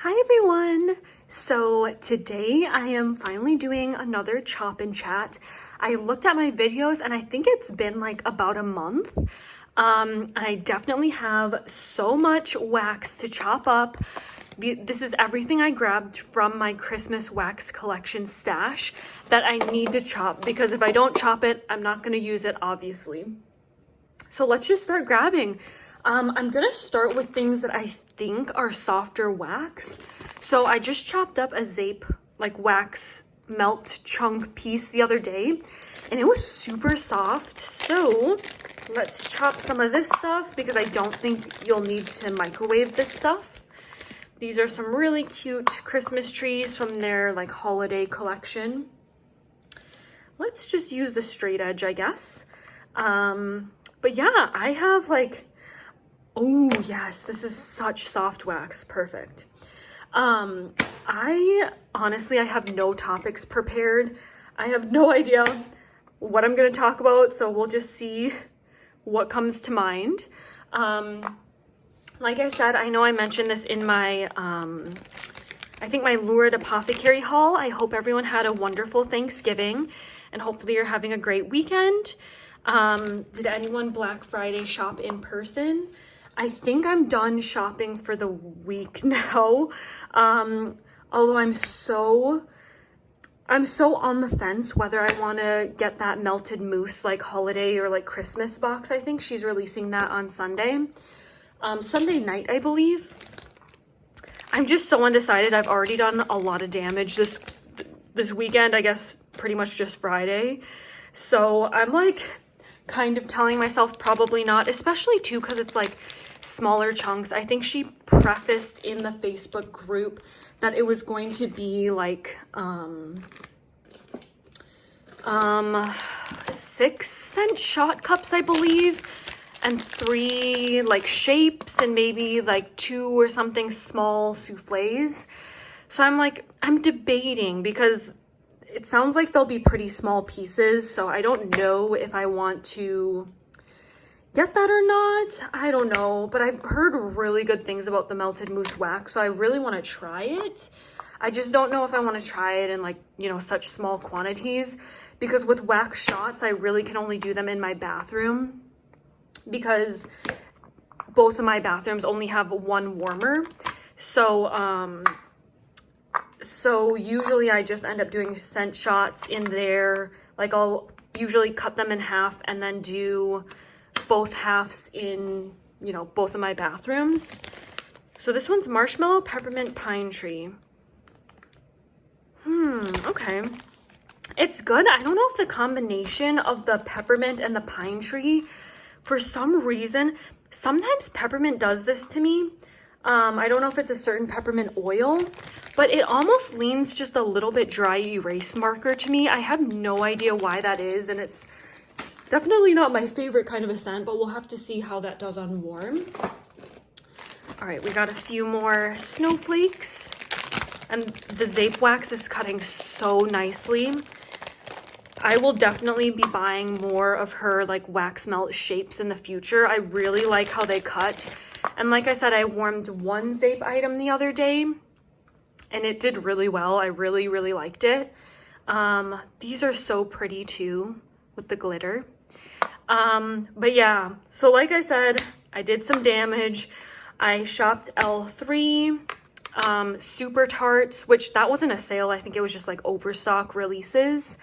Hi everyone! So today I am finally doing another chop and chat. I looked at my videos and I think it's been like about a month. I definitely have so much wax to chop up. This is everything I grabbed from my Christmas wax collection stash that I need to chop because if I don't chop it, I'm not going to use it obviously. So let's just start grabbing. I'm gonna start with things that I think are softer wax. So I just chopped up a Zape like wax melt chunk piece the other day and it was super soft. So let's chop some of this stuff because I don't think you'll need to microwave this stuff. These are some really cute Christmas trees from their like holiday collection. Let's just use the straight edge, I guess. But yeah, I have like, oh yes, this is such soft wax, perfect. I have no topics prepared. I have no idea what I'm gonna talk about, so we'll just see what comes to mind. Like I said, I know I mentioned this in my, I think my Lurid Apothecary haul. I hope everyone had a wonderful Thanksgiving and hopefully you're having a great weekend. Did anyone Black Friday shop in person? I think I'm done shopping for the week now. Although I'm so on the fence whether I want to get that melted mousse like holiday or like Christmas box. I think she's releasing that on Sunday. Sunday night, I believe. I'm just so undecided. I've already done a lot of damage this weekend, I guess pretty much just Friday. So I'm like kind of telling myself probably not, especially too because it's like smaller chunks. I think she prefaced in the Facebook group that it was going to be like 6-cent shot cups, I believe, and 3 like shapes and maybe like 2 or something small souffles. So I'm debating because it sounds like they'll be pretty small pieces, so I don't know if I want to get that or not. I don't know, but I've heard really good things about the melted mousse wax, so I really want to try it. I just don't know if I want to try it in like, you know, such small quantities because with wax shots, I really can only do them in my bathroom because both of my bathrooms only have one warmer. So usually I just end up doing scent shots in there. Like I'll usually cut them in half and then do both halves in, you know, both of my bathrooms. So this one's Marshmallow, Peppermint, Pine Tree. Okay. It's good. I don't know if the combination of the peppermint and the pine tree, for some reason, sometimes peppermint does this to me. I don't know if it's a certain peppermint oil, but it almost leans just a little bit dry erase marker to me. I have no idea why that is, and it's definitely not my favorite kind of a scent, but we'll have to see how that does on warm. All right, we got a few more snowflakes, and the Zape wax is cutting so nicely. I will definitely be buying more of her like wax melt shapes in the future. I really like how they cut. And like I said, I warmed one Zape item the other day and it did really well. I really, really liked it. These are so pretty too with the glitter. But yeah, so like I said, I did some damage. I shopped L3, Super Tarts, which that wasn't a sale. I think it was just like overstock releases.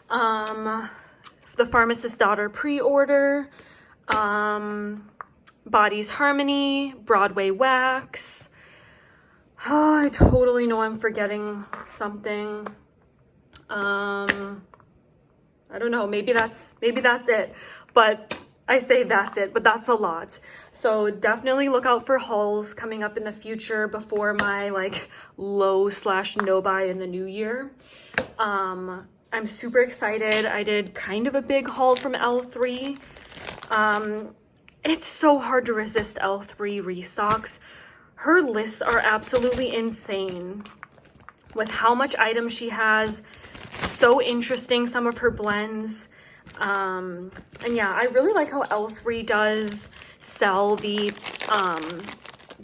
The Pharmacist's Daughter pre-order, Body's Harmony, Broadway Wax. Oh, I totally know I'm forgetting something. I don't know, maybe that's it, but I say that's it, but that's a lot. So definitely look out for hauls coming up in the future before my like low/no buy in the new year. I'm super excited. I did kind of a big haul from L3. It's so hard to resist L3 restocks. Her lists are absolutely insane with how much items she has. So interesting, some of her blends. And yeah, I really like how L3 does sell the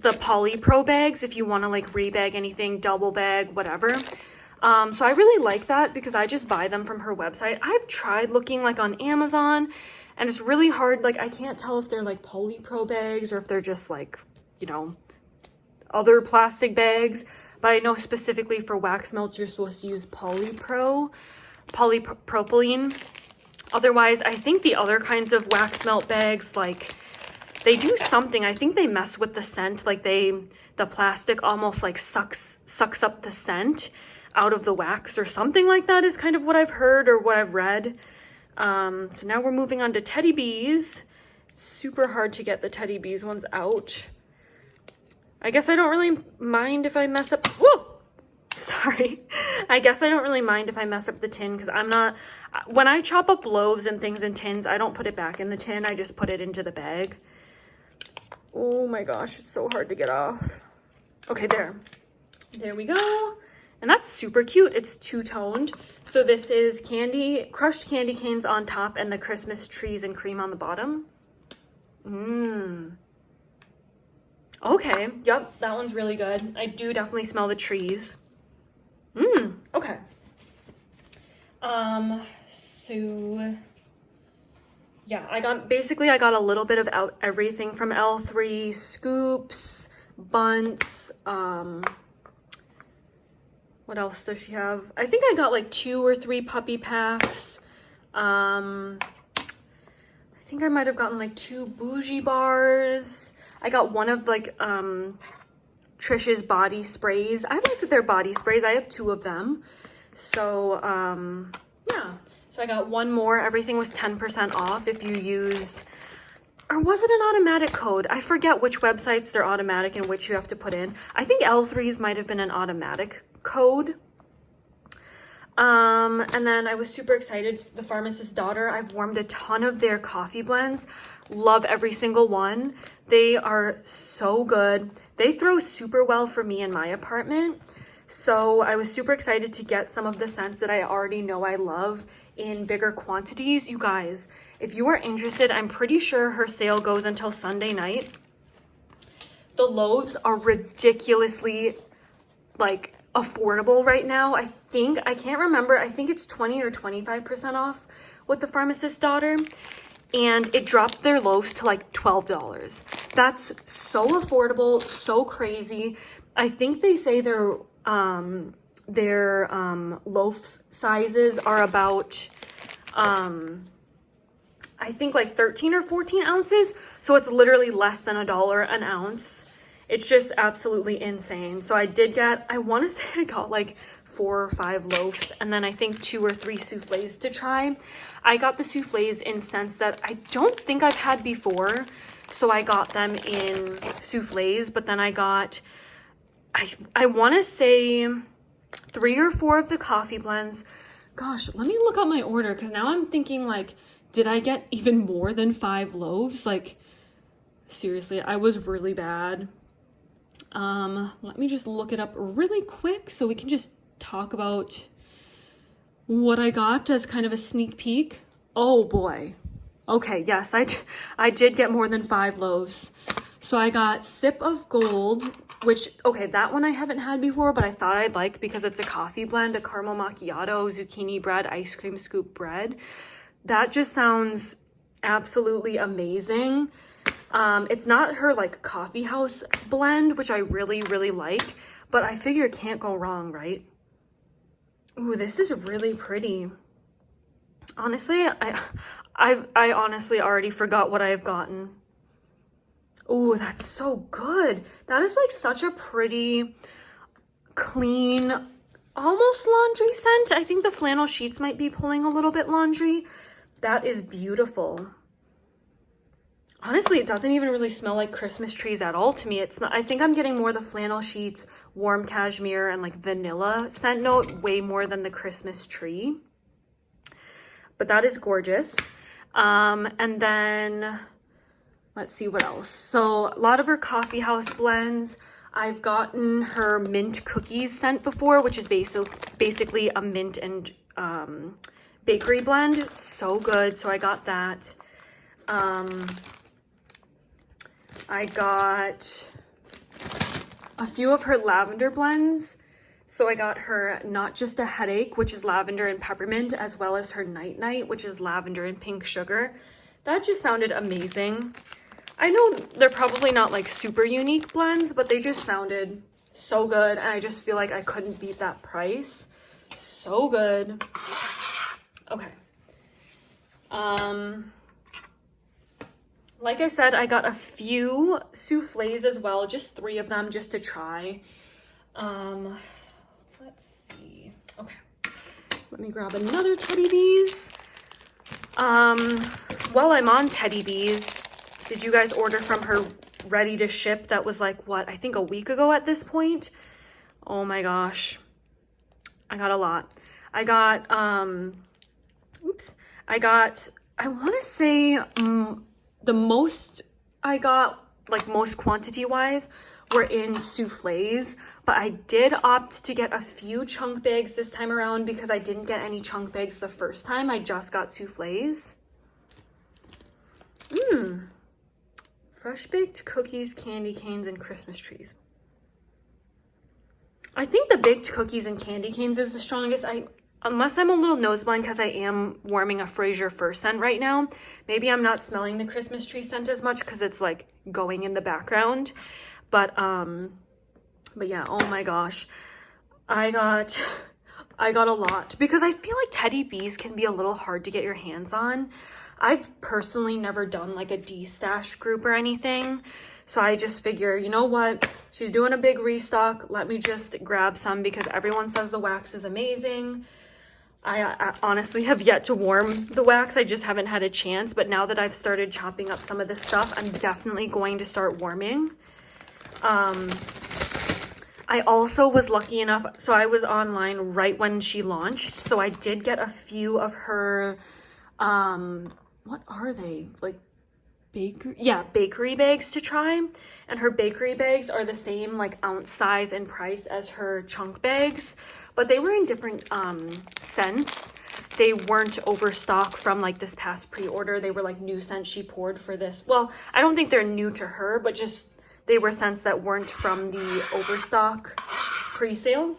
the Poly Pro bags if you want to like rebag anything, double bag, whatever. So I really like that because I just buy them from her website. I've tried looking like on Amazon and it's really hard. Like I can't tell if they're like Poly Pro bags or if they're just like, you know, other plastic bags. But I know specifically for wax melts, you're supposed to use polypropylene. Otherwise, I think the other kinds of wax melt bags, like they do something. I think they mess with the scent. Like the plastic almost like sucks up the scent out of the wax or something like that is kind of what I've heard or what I've read. So now we're moving on to Teddy Bees. Super hard to get the Teddy Bees ones out. I guess I don't really mind if I mess up. Whoa! Sorry. I guess I don't really mind if I mess up the tin because I'm not, when I chop up loaves and things in tins, I don't put it back in the tin. I just put it into the bag. Oh my gosh, it's so hard to get off. Okay, there we go. And that's super cute. It's two-toned. So this is crushed candy canes on top and the Christmas trees and cream on the bottom. Okay, yep, that one's really good. I do definitely smell the trees. Okay. So yeah, I got a little bit of everything from L3, scoops, bunts, what else does she have? I think I got like 2 or 3 puppy packs. I think I might have gotten like 2 bougie bars. I got one of like Trish's body sprays. I like their body sprays. I have 2 of them. So yeah. So I got 1 more. Everything was 10% off if you used, or was it an automatic code? I forget which websites they're automatic and which you have to put in. I think L3's might have been an automatic code. And then I was super excited. The Pharmacist's Daughter, I've warmed a ton of their coffee blends. Love every single one. They are so good. They throw super well for me in my apartment. So I was super excited to get some of the scents that I already know I love in bigger quantities. You guys, if you are interested, I'm pretty sure her sale goes until Sunday night. The loaves are ridiculously like affordable right now. I can't remember. I think it's 20 or 25% off with the Pharmacist's Daughter. And it dropped their loaves to like $12. That's so affordable, so crazy. I think they say their loaf sizes are about, I think like 13 or 14 ounces. So it's literally less than $1 an ounce. It's just absolutely insane. So I want to say I got like 4 or 5 loaves and then I think 2 or 3 souffles to try. I got the souffles in scents that I don't think I've had before. So I got them in souffles, but then I got, I want to say 3 or 4 of the coffee blends. Gosh, let me look up my order because now I'm thinking like, did I get even more than 5 loaves? Like, seriously, I was really bad. Let me just look it up really quick so we can just talk about what I got as kind of a sneak peek. Oh boy. Okay, yes, I did get more than 5 loaves. So I got Sip of Gold, which, okay, that one I haven't had before, but I thought I'd like because it's a coffee blend, a caramel macchiato, zucchini bread, ice cream scoop bread. That just sounds absolutely amazing. It's not her like coffee house blend, which I really, really like, but I figure it can't go wrong, right? Ooh, this is really pretty. Honestly, I honestly already forgot what I've gotten. Ooh, that's so good. That is like such a pretty, clean, almost laundry scent. I think the flannel sheets might be pulling a little bit laundry. That is beautiful. Honestly, it doesn't even really smell like Christmas trees at all to me. I think I'm getting more the flannel sheets, warm cashmere, and like vanilla scent note way more than the Christmas tree. But that is gorgeous. And then let's see what else. So a lot of her coffee house blends. I've gotten her mint cookies scent before, which is basically a mint and bakery blend. So good. So I got that. I got a few of her lavender blends. So I got her Not Just a Headache, which is lavender and peppermint, as well as her Night Night, which is lavender and pink sugar. That just sounded amazing. I know they're probably not like super unique blends, but they just sounded so good, and I just feel like I couldn't beat that price. So good. Okay. Like I said, I got a few souffles as well, just 3 of them just to try. Let's see. Okay. Let me grab another Teddy Bees. While I'm on Teddy Bees, did you guys order from her ready to ship? That was like, what, I think a week ago at this point. Oh my gosh. I got a lot. I got, I want to say the most I got, like most quantity wise, were in souffles, but I did opt to get a few chunk bags this time around because I didn't get any chunk bags the first time. I just got souffles. Fresh baked cookies, candy canes, and Christmas trees. I think the baked cookies and candy canes is the strongest. Unless I'm a little nose blind because I am warming a Fraser Fir scent right now. Maybe I'm not smelling the Christmas tree scent as much because it's like going in the background. But yeah, oh my gosh. I got a lot because I feel like Teddy Bees can be a little hard to get your hands on. I've personally never done like a D-stash group or anything. So I just figure, you know what? She's doing a big restock. Let me just grab some because everyone says the wax is amazing. I honestly have yet to warm the wax. I just haven't had a chance. But now that I've started chopping up some of this stuff, I'm definitely going to start warming. I also was lucky enough. So I was online right when she launched. So I did get a few of her, what are they? Like bakery bags to try. And her bakery bags are the same like ounce size and price as her chunk bags. But they were in different scents. They weren't overstock from like this past pre-order. They were like new scents she poured for this. Well, I don't think they're new to her, but just they were scents that weren't from the overstock pre-sale.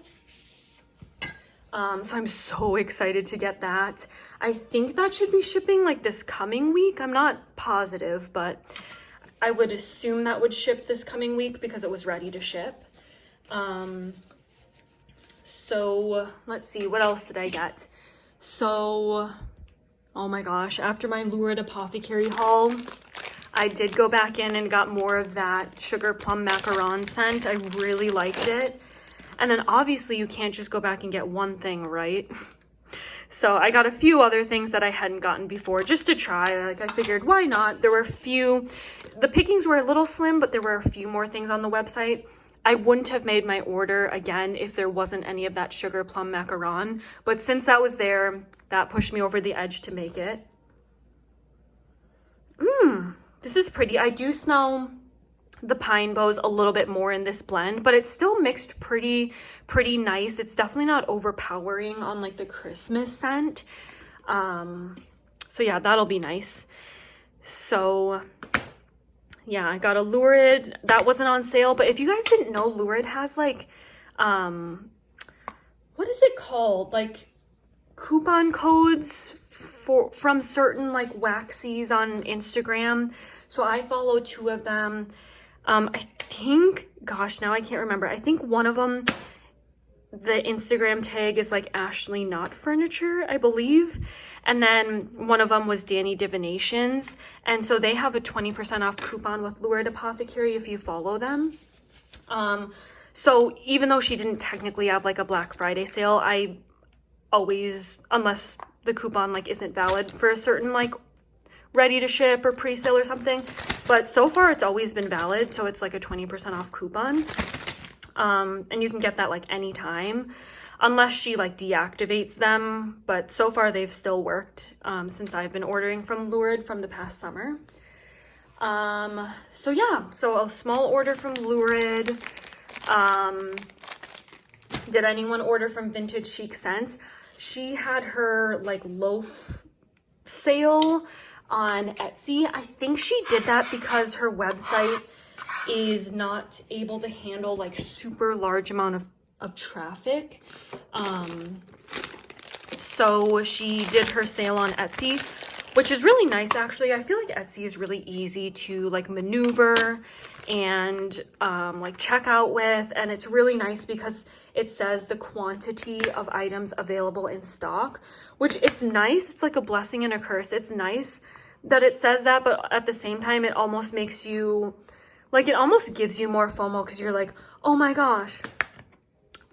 So I'm so excited to get that. I think that should be shipping like this coming week. I'm not positive, but I would assume that would ship this coming week because it was ready to ship. So let's see, what else did I get? So, oh my gosh, after my Lurid Apothecary haul, I did go back in and got more of that Sugar Plum Macaron scent. I really liked it. And then obviously you can't just go back and get one thing, right? So I got a few other things that I hadn't gotten before just to try. Like I figured, why not? There were a few, the pickings were a little slim, but there were a few more things on the website. I wouldn't have made my order again if there wasn't any of that Sugar Plum Macaron. But since that was there, that pushed me over the edge to make it. This is pretty. I do smell the pine boughs a little bit more in this blend, but it's still mixed pretty nice. It's definitely not overpowering on like the Christmas scent. So yeah, that'll be nice. So yeah, I got a Lurid. That wasn't on sale, but if you guys didn't know, Lurid has like, what is it called? Like coupon codes from certain like waxies on Instagram. So I follow 2 of them. I think, gosh, now I can't remember. I think one of them, the Instagram tag is like Ashley Not Furniture, I believe. And then one of them was Danny Divinations. And so they have a 20% off coupon with Lurid Apothecary if you follow them. So even though she didn't technically have like a Black Friday sale, I always, unless the coupon like isn't valid for a certain like ready to ship or pre-sale or something, but so far it's always been valid. So it's like a 20% off coupon. And you can get that like anytime unless she like deactivates them. But so far they've still worked since I've been ordering from Lurid from the past summer. So yeah, so a small order from Lurid. Did anyone order from Vintage Chic Scents? She had her like loaf sale on Etsy. I think she did that because her website is not able to handle like super large amount of traffic. So she did her sale on Etsy, which is really nice actually. I feel like Etsy is really easy to like maneuver and like check out with, and it's really nice because it says the quantity of items available in stock, which it's nice. It's like a blessing and a curse. It's nice that it says that, but at the same time it almost makes you like, it almost gives you more FOMO because you're like, oh my gosh,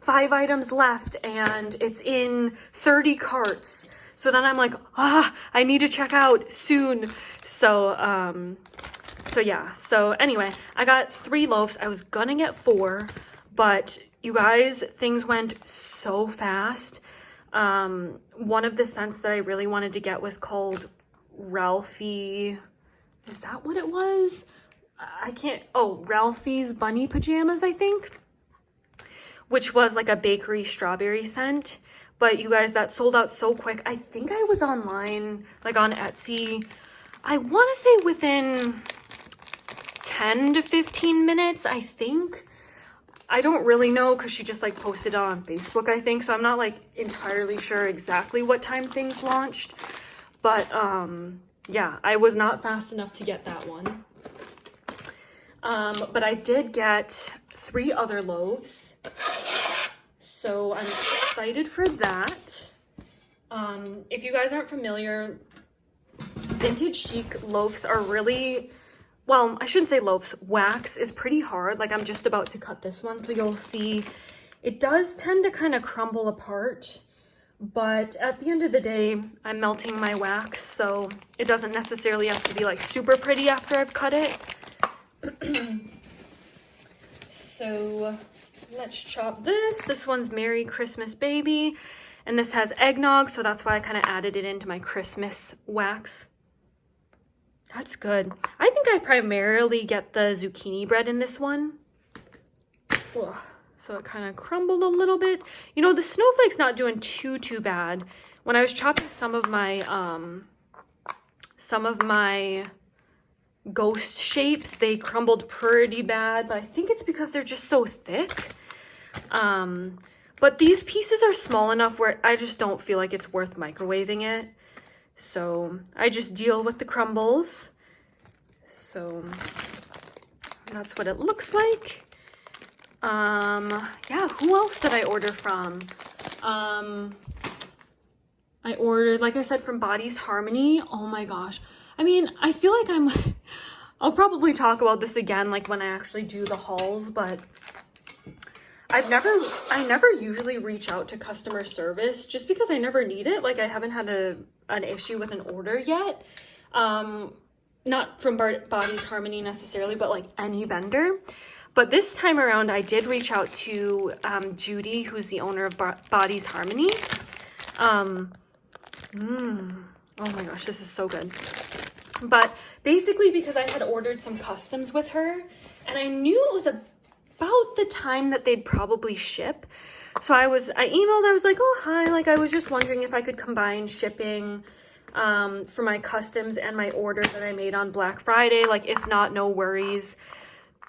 5 items left and it's in 30 carts. So then I'm like, I need to check out soon. So yeah. So anyway, I got 3 loaves. I was gonna get 4, but you guys, things went so fast. One of the scents that I really wanted to get was called Ralphie. Is that what it was? Ralphie's Bunny Pajamas, I think, which was like a bakery strawberry scent. But you guys, that sold out so quick. I think I was online, like on Etsy, I want to say within 10 to 15 minutes, I think. I don't really know because she just like posted it on Facebook, I think. So I'm not like entirely sure exactly what time things launched. But yeah, I was not fast enough to get that one. But I did get 3 other loaves. So I'm excited for that. If you guys aren't familiar, vintage chic loaves are really, well, I shouldn't say loaves, wax is pretty hard. Like I'm just about to cut this one, so you'll see it does tend to kind of crumble apart. But at the end of the day, I'm melting my wax, so it doesn't necessarily have to be like super pretty after I've cut it. So let's chop this. This one's Merry Christmas Baby, and this has eggnog, so that's why I kind of added it into my Christmas wax. That's good. I think I primarily get the zucchini bread in this one. Ugh. So it kind of crumbled a little bit. You know, the snowflake's not doing too bad. When I was chopping some of my ghost shapes, they crumbled pretty bad, but I think it's because they're just so thick. But these pieces are small enough where I just don't feel like it's worth microwaving it. So I just deal with the crumbles. So that's what it looks like. Yeah, who else did I order from? I ordered, like I said, from Body's Harmony. Oh my gosh. I mean, I feel like I'll probably talk about this again, like when I actually do the hauls, but I never usually reach out to customer service just because I never need it. Like I haven't had an issue with an order yet. Not from Body's Harmony necessarily, but like any vendor. But this time around, I did reach out to Judy, who's the owner of Body's Harmony. Oh my gosh, this is so good. But basically because I had ordered some customs with her, and I knew it was about the time that they'd probably ship. So I emailed, I was like, oh, hi, like I was just wondering if I could combine shipping for my customs and my order that I made on Black Friday. Like if not, no worries.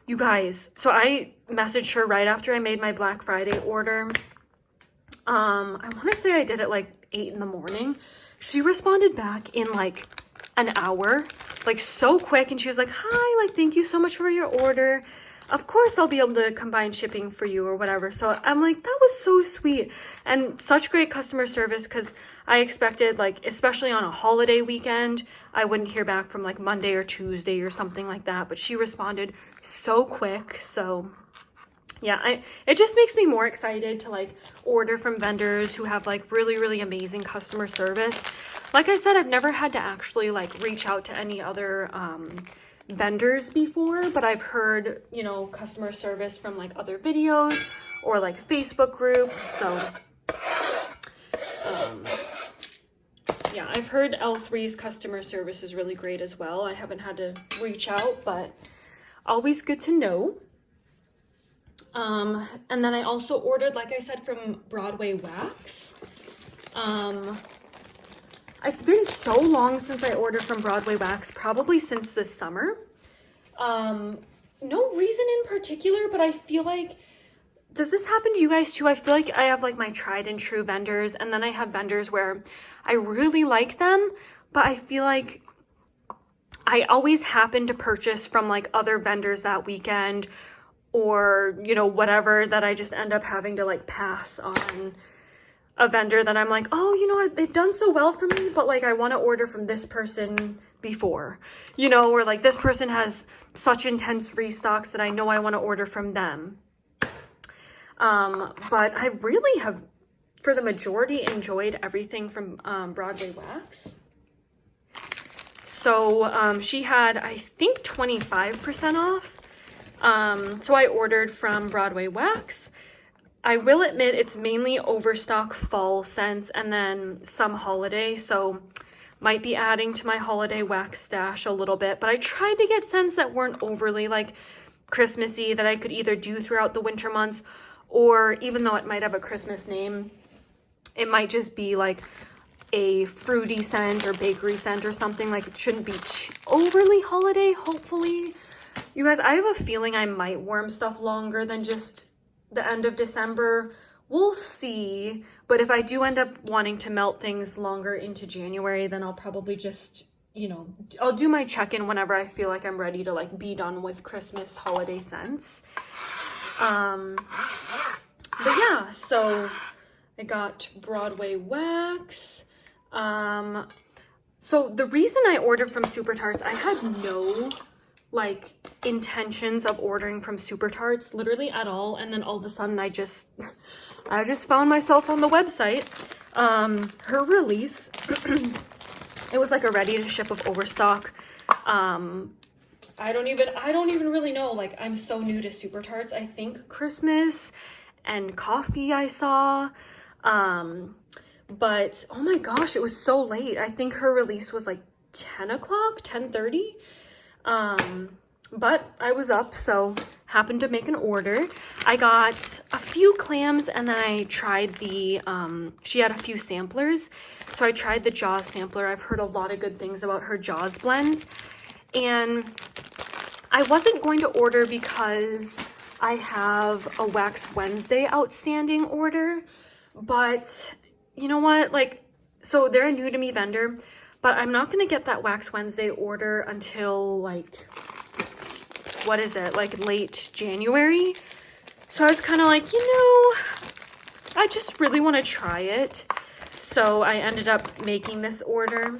You guys, so I messaged her right after I made my Black Friday order. I want to say I did it like 8 in the morning. She responded back in like an hour, like so quick. And she was like, hi, like, thank you so much for your order. Of course, I'll be able to combine shipping for you or whatever. So I'm like, that was so sweet and such great customer service, because I expected, like, especially on a holiday weekend, I wouldn't hear back from like Monday or Tuesday or something like that. But she responded so quick. So yeah, it just makes me more excited to like order from vendors who have like really amazing customer service. Like I said, I've never had to actually like reach out to any other vendors before, but I've heard, you know, customer service from like other videos or like Facebook groups. So yeah, I've heard L3's customer service is really great as well. I haven't had to reach out, but always good to know. And then I also ordered, like I said, from Broadway Wax. It's been so long since I ordered from Broadway Wax, probably since this summer. no reason in particular, but I feel like, does this happen to you guys too? I feel like I have like my tried and true vendors, and then I have vendors where I really like them, but I feel like I always happen to purchase from like other vendors that weekend, or, you know, whatever, that I just end up having to like pass on a vendor that I'm like, oh, you know, they've done so well for me, but like I want to order from this person before, you know, or like this person has such intense restocks that I know I want to order from them. But I really have, for the majority, enjoyed everything from Broadway Wax. So she had, I think, 25% off. So I ordered from Broadway Wax. I will admit it's mainly overstock fall scents and then some holiday, so might be adding to my holiday wax stash a little bit, but I tried to get scents that weren't overly like Christmassy, that I could either do throughout the winter months, or even though it might have a Christmas name, it might just be like a fruity scent or bakery scent or something. Like, it shouldn't be overly holiday, hopefully. You guys, I have a feeling I might warm stuff longer than just the end of December. We'll see. But if I do end up wanting to melt things longer into January, then I'll probably just, you know, I'll do my check-in whenever I feel like I'm ready to like be done with Christmas holiday scents. But yeah, so I got Broadway Wax. So the reason I ordered from Super Tarts, I had no like intentions of ordering from Super Tarts literally at all, and then all of a sudden I just found myself on the website. Her release, it was like a ready to ship of overstock. I don't even really know, like, I'm so new to Super Tarts. I think Christmas and coffee I saw, but oh my gosh, it was so late. I think her release was like 10 o'clock, 10:30. But I was up, so happened to make an order. I got a few clams, and then I tried the, she had a few samplers. So I tried the Jaws sampler. I've heard a lot of good things about her Jaws blends. And I wasn't going to order because I have a Wax Wednesday outstanding order. But you know what? Like, so they're a new to me vendor, but I'm not going to get that Wax Wednesday order until like, what is it, like late January. So I was kind of like, you know, I just really want to try it. So I ended up making this order.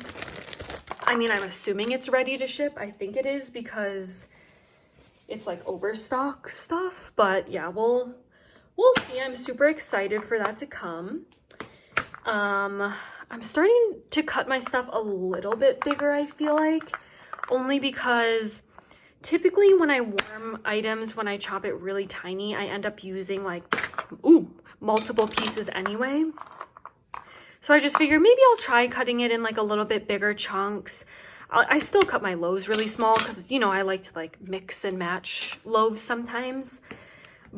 I mean, I'm assuming it's ready to ship. I think it is because it's like overstock stuff, but yeah, we'll see. I'm super excited for that to come. I'm starting to cut my stuff a little bit bigger, I feel like, only because typically when I warm items, when I chop it really tiny, I end up using like, multiple pieces anyway. So I just figured maybe I'll try cutting it in like a little bit bigger chunks. I still cut my loaves really small because, you know, I like to like mix and match loaves sometimes.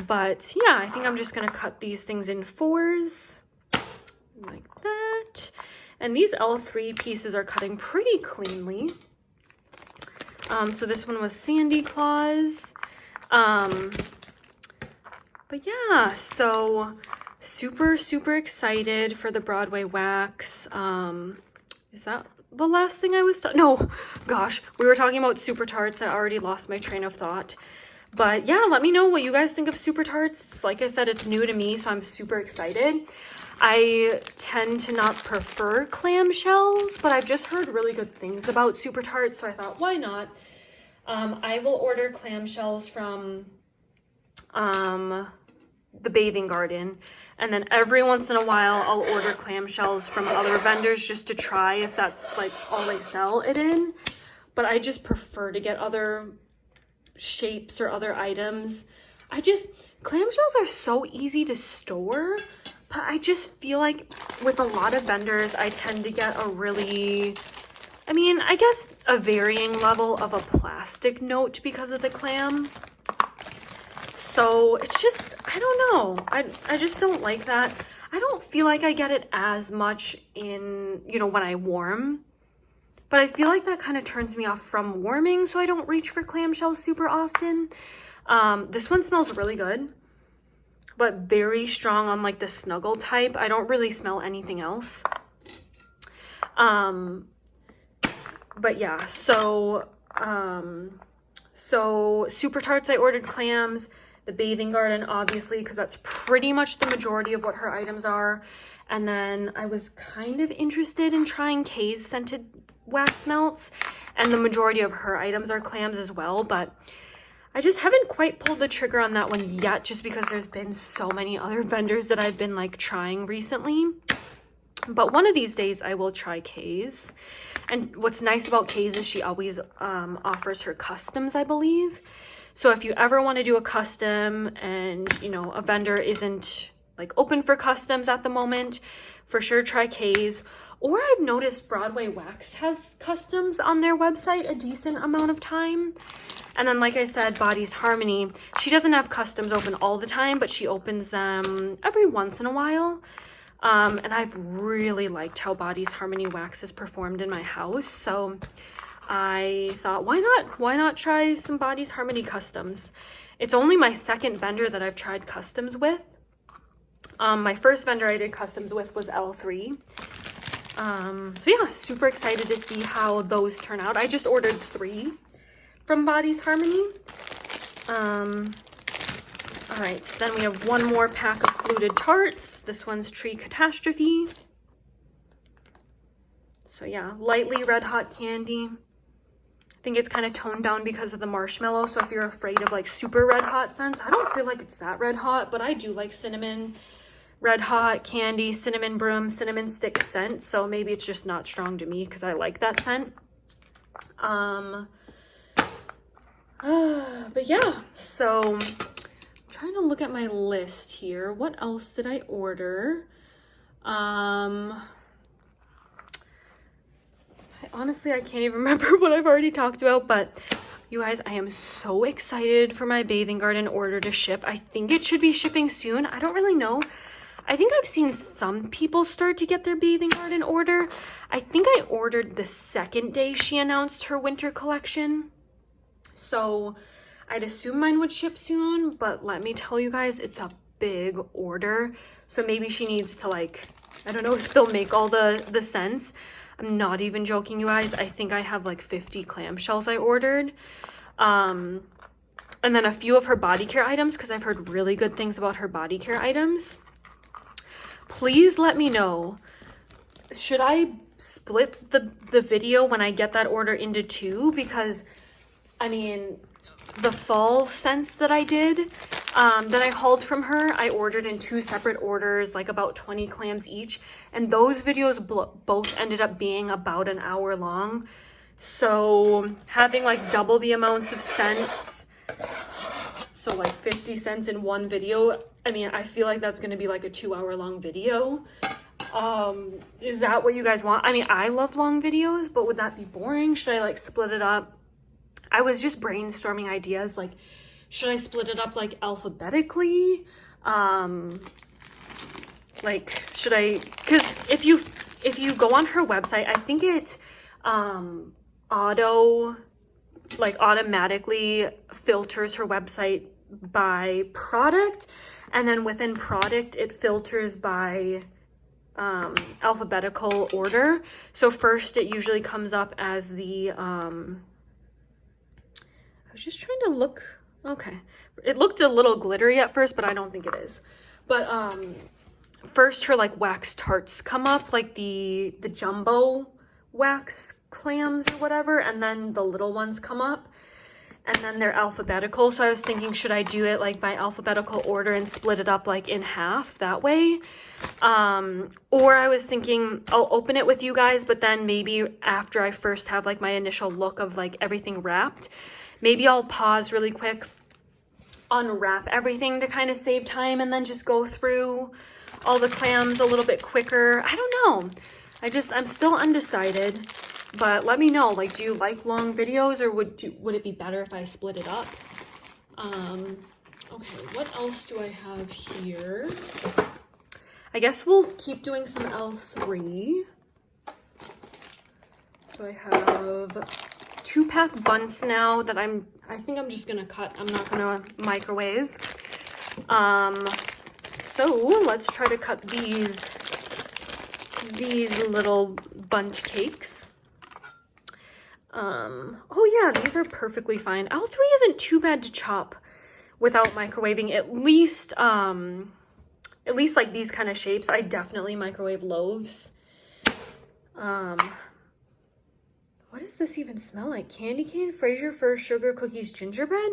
But yeah, I think I'm just going to cut these things in 4s like that. And these L3 pieces are cutting pretty cleanly. So this one was Sandy Claus. But yeah, so super excited for the Broadway Wax. Is that the last thing I was no, gosh, we were talking about Super Tarts. I already lost my train of thought. But yeah, let me know what you guys think of Super Tarts. Like I said, it's new to me, so I'm super excited. I tend to not prefer clamshells, but I've just heard really good things about Super Tarts, so I thought, why not? I will order clamshells from the Bathing Garden, and then every once in a while I'll order clamshells from other vendors just to try if that's like all they sell it in. But I just prefer to get other shapes or other items. Clamshells are so easy to store, but I just feel like with a lot of vendors, I tend to get a really, I mean, I guess a varying level of a plastic note because of the clam. So it's just, I don't know. I just don't like that. I don't feel like I get it as much in, you know, when I warm. but I feel like that kind of turns me off from warming, so I don't reach for clamshells super often. This one smells really good, but very strong on like the snuggle type. I don't really smell anything else. But yeah, so Super Tarts, I ordered clams. The Bathing Garden, obviously, because that's pretty much the majority of what her items are. And then I was kind of interested in trying Kay's scented wax melts, and the majority of her items are clams as well, but I just haven't quite pulled the trigger on that one yet, just because there's been so many other vendors that I've been like trying recently. But one of these days I will try Kay's. And what's nice about Kay's is she always offers her customs, I believe. So if you ever want to do a custom and, you know, a vendor isn't like open for customs at the moment, for sure try Kay's. Or I've noticed Broadway Wax has customs on their website a decent amount of time. And then, like I said, Body's Harmony, she doesn't have customs open all the time, but she opens them every once in a while. And I've really liked how Body's Harmony Wax has performed in my house. So I thought, why not try some Body's Harmony customs? It's only my second vendor that I've tried customs with. My first vendor I did customs with was L3. So yeah, super excited to see how those turn out. I just ordered 3 from Body's Harmony. All right, then we have one more pack of fluted tarts. This one's Tree Catastrophe. So yeah, lightly red hot candy. I think it's kind of toned down because of the marshmallow. So if you're afraid of like super red hot scents, I don't feel like it's that red hot, but I do like cinnamon, red hot candy, cinnamon broom, cinnamon stick scent. So maybe it's just not strong to me because I like that scent. But yeah, so trying to look at my list here. What else did I order? Honestly, I can't even remember what I've already talked about, but you guys, I am so excited for my Bathing Garden order to ship. I think it should be shipping soon. I don't really know. I think I've seen some people start to get their Bathing Garden order. I think I ordered the second day she announced her winter collection. So I'd assume mine would ship soon, but let me tell you guys, it's a big order. So maybe she needs to, like, I don't know, still make all the scents. I'm not even joking, you guys. I think I have like 50 clamshells I ordered. And then a few of her body care items, because I've heard really good things about her body care items. Please let me know. Should I split the video when I get that order into 2? Because, I mean, the fall scents that I did, that I hauled from her, I ordered in 2 separate orders, like about 20 clams each. And those videos both ended up being about an hour long. So having like double the amounts of scents, so like 50 cents in one video, I mean, I feel like that's going to be like a 2-hour long video. Is that what you guys want? I mean, I love long videos, but would that be boring? Should I like split it up? I was just brainstorming ideas, like, should I split it up like alphabetically? Like, should I, because if you go on her website, I think it automatically filters her website by product, and then within product it filters by alphabetical order. So first it usually comes up as the I was just trying to look, okay, it looked a little glittery at first, but I don't think it is. But first her like wax tarts come up, like the jumbo wax clams or whatever, and then the little ones come up, and then they're alphabetical. So I was thinking, should I do it like by alphabetical order and split it up like in half that way? Or I was thinking I'll open it with you guys, but then maybe after I first have like my initial look of like everything wrapped, maybe I'll pause really quick, unwrap everything to kind of save time, and then just go through all the clams a little bit quicker. I don't know. I'm still undecided, but let me know, like, do you like long videos, or would it be better if I split it up? Okay, what else do I have here? I guess we'll keep doing some L3. So I have 2-pack buns now that I think I'm just gonna cut. I'm not gonna microwave. So let's try to cut these little bundt cakes. Oh yeah, these are perfectly fine. L3 isn't too bad to chop without microwaving. At least like these kind of shapes, I definitely microwave loaves. What does this even smell like? Candy cane, Fraser Fir, sugar, cookies, gingerbread?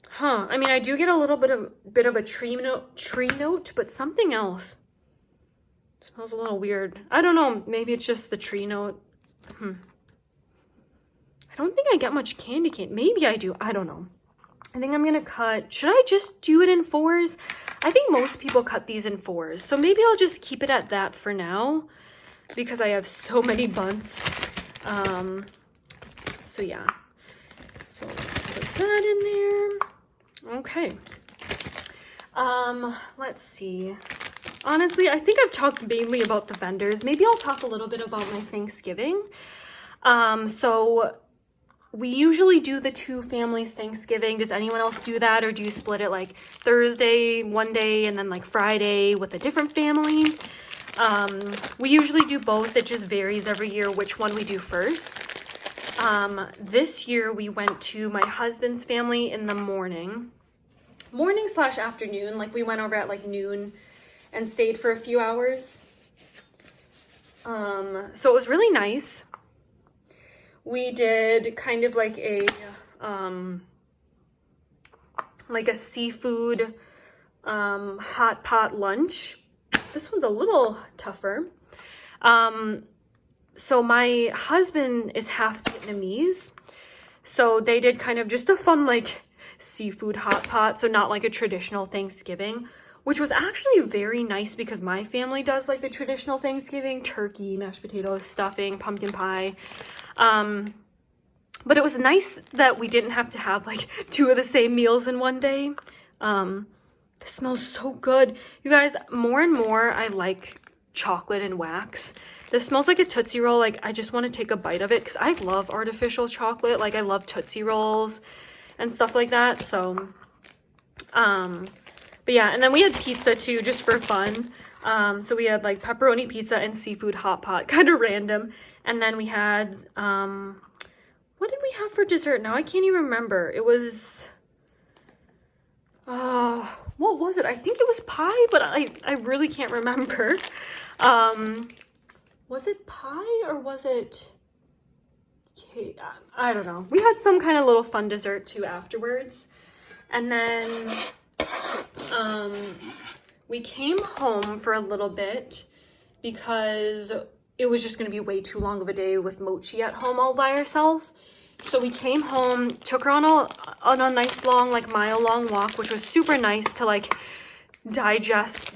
Huh. I mean, I do get a little bit of a tree note, but something else. It smells a little weird. I don't know. Maybe it's just the tree note. I don't think I get much candy cane. Maybe I do. I don't know. I think I'm gonna cut. Should I just do it in 4s? I think most people cut these in 4s. So maybe I'll just keep it at that for now because I have so many bunts. So yeah. So let's put that in there. Okay. Let's see. Honestly, I think I've talked mainly about the vendors. Maybe I'll talk a little bit about my Thanksgiving. So we usually do the 2 families Thanksgiving. Does anyone else do that, or do you split it like Thursday one day and then like Friday with a different family? We usually do both. It just varies every year which one we do first. This year we went to my husband's family in the morning/afternoon. Like we went over at like noon and stayed for a few hours. So it was really nice. We did kind of like a seafood hot pot lunch. This one's a little tougher. So my husband is half Vietnamese. So they did kind of just a fun like seafood hot pot. So not like a traditional Thanksgiving, which was actually very nice because my family does like the traditional Thanksgiving: turkey, mashed potatoes, stuffing, pumpkin pie. But it was nice that we didn't have to have like 2 of the same meals in one day. This smells so good. You guys, more and more I like chocolate and wax. This smells like a Tootsie Roll. Like I just want to take a bite of it because I love artificial chocolate. Like I love Tootsie Rolls and stuff like that. So, but yeah, and then we had pizza too, just for fun. So we had like pepperoni pizza and seafood hot pot, kind of random. And then we had, what did we have for dessert? Now I can't even remember. It was, what was it? I think it was pie, but I really can't remember. Was it pie or was it cake? I don't know. We had some kind of little fun dessert too afterwards. And then, we came home for a little bit because it was just going to be way too long of a day with Mochi at home all by herself. So we came home, took her on a nice long, like mile-long walk, which was super nice to like digest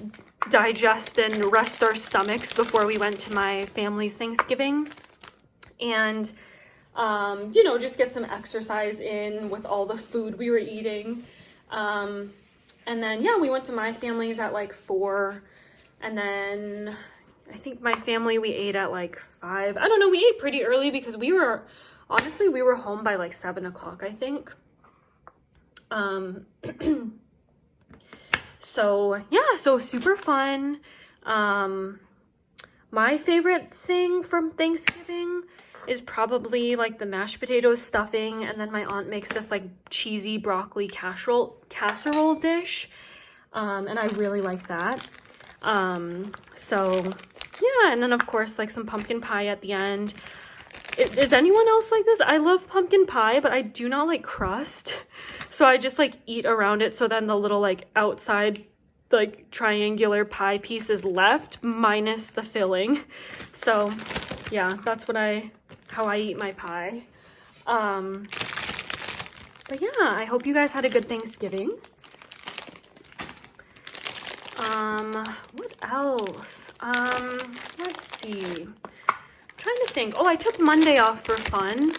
and rest our stomachs before we went to my family's Thanksgiving. And, you know, just get some exercise in with all the food we were eating. And then, yeah, we went to my family's at like 4. And then I think my family, we ate at like 5. I don't know, we ate pretty early because we were home by like 7 o'clock, I think. So yeah, so super fun. My favorite thing from Thanksgiving is probably like the mashed potatoes, stuffing, and then my aunt makes this like cheesy broccoli casserole dish. And I really like that. So yeah, and then of course like some pumpkin pie at the end. Is anyone else like this? I love pumpkin pie, but I do not like crust. So I just like eat around it. So then the little like outside like triangular pie piece is left minus the filling. So yeah, that's how I eat my pie. But yeah, I hope you guys had a good Thanksgiving. What else? Let's see. Trying to think. Oh, I took Monday off for fun.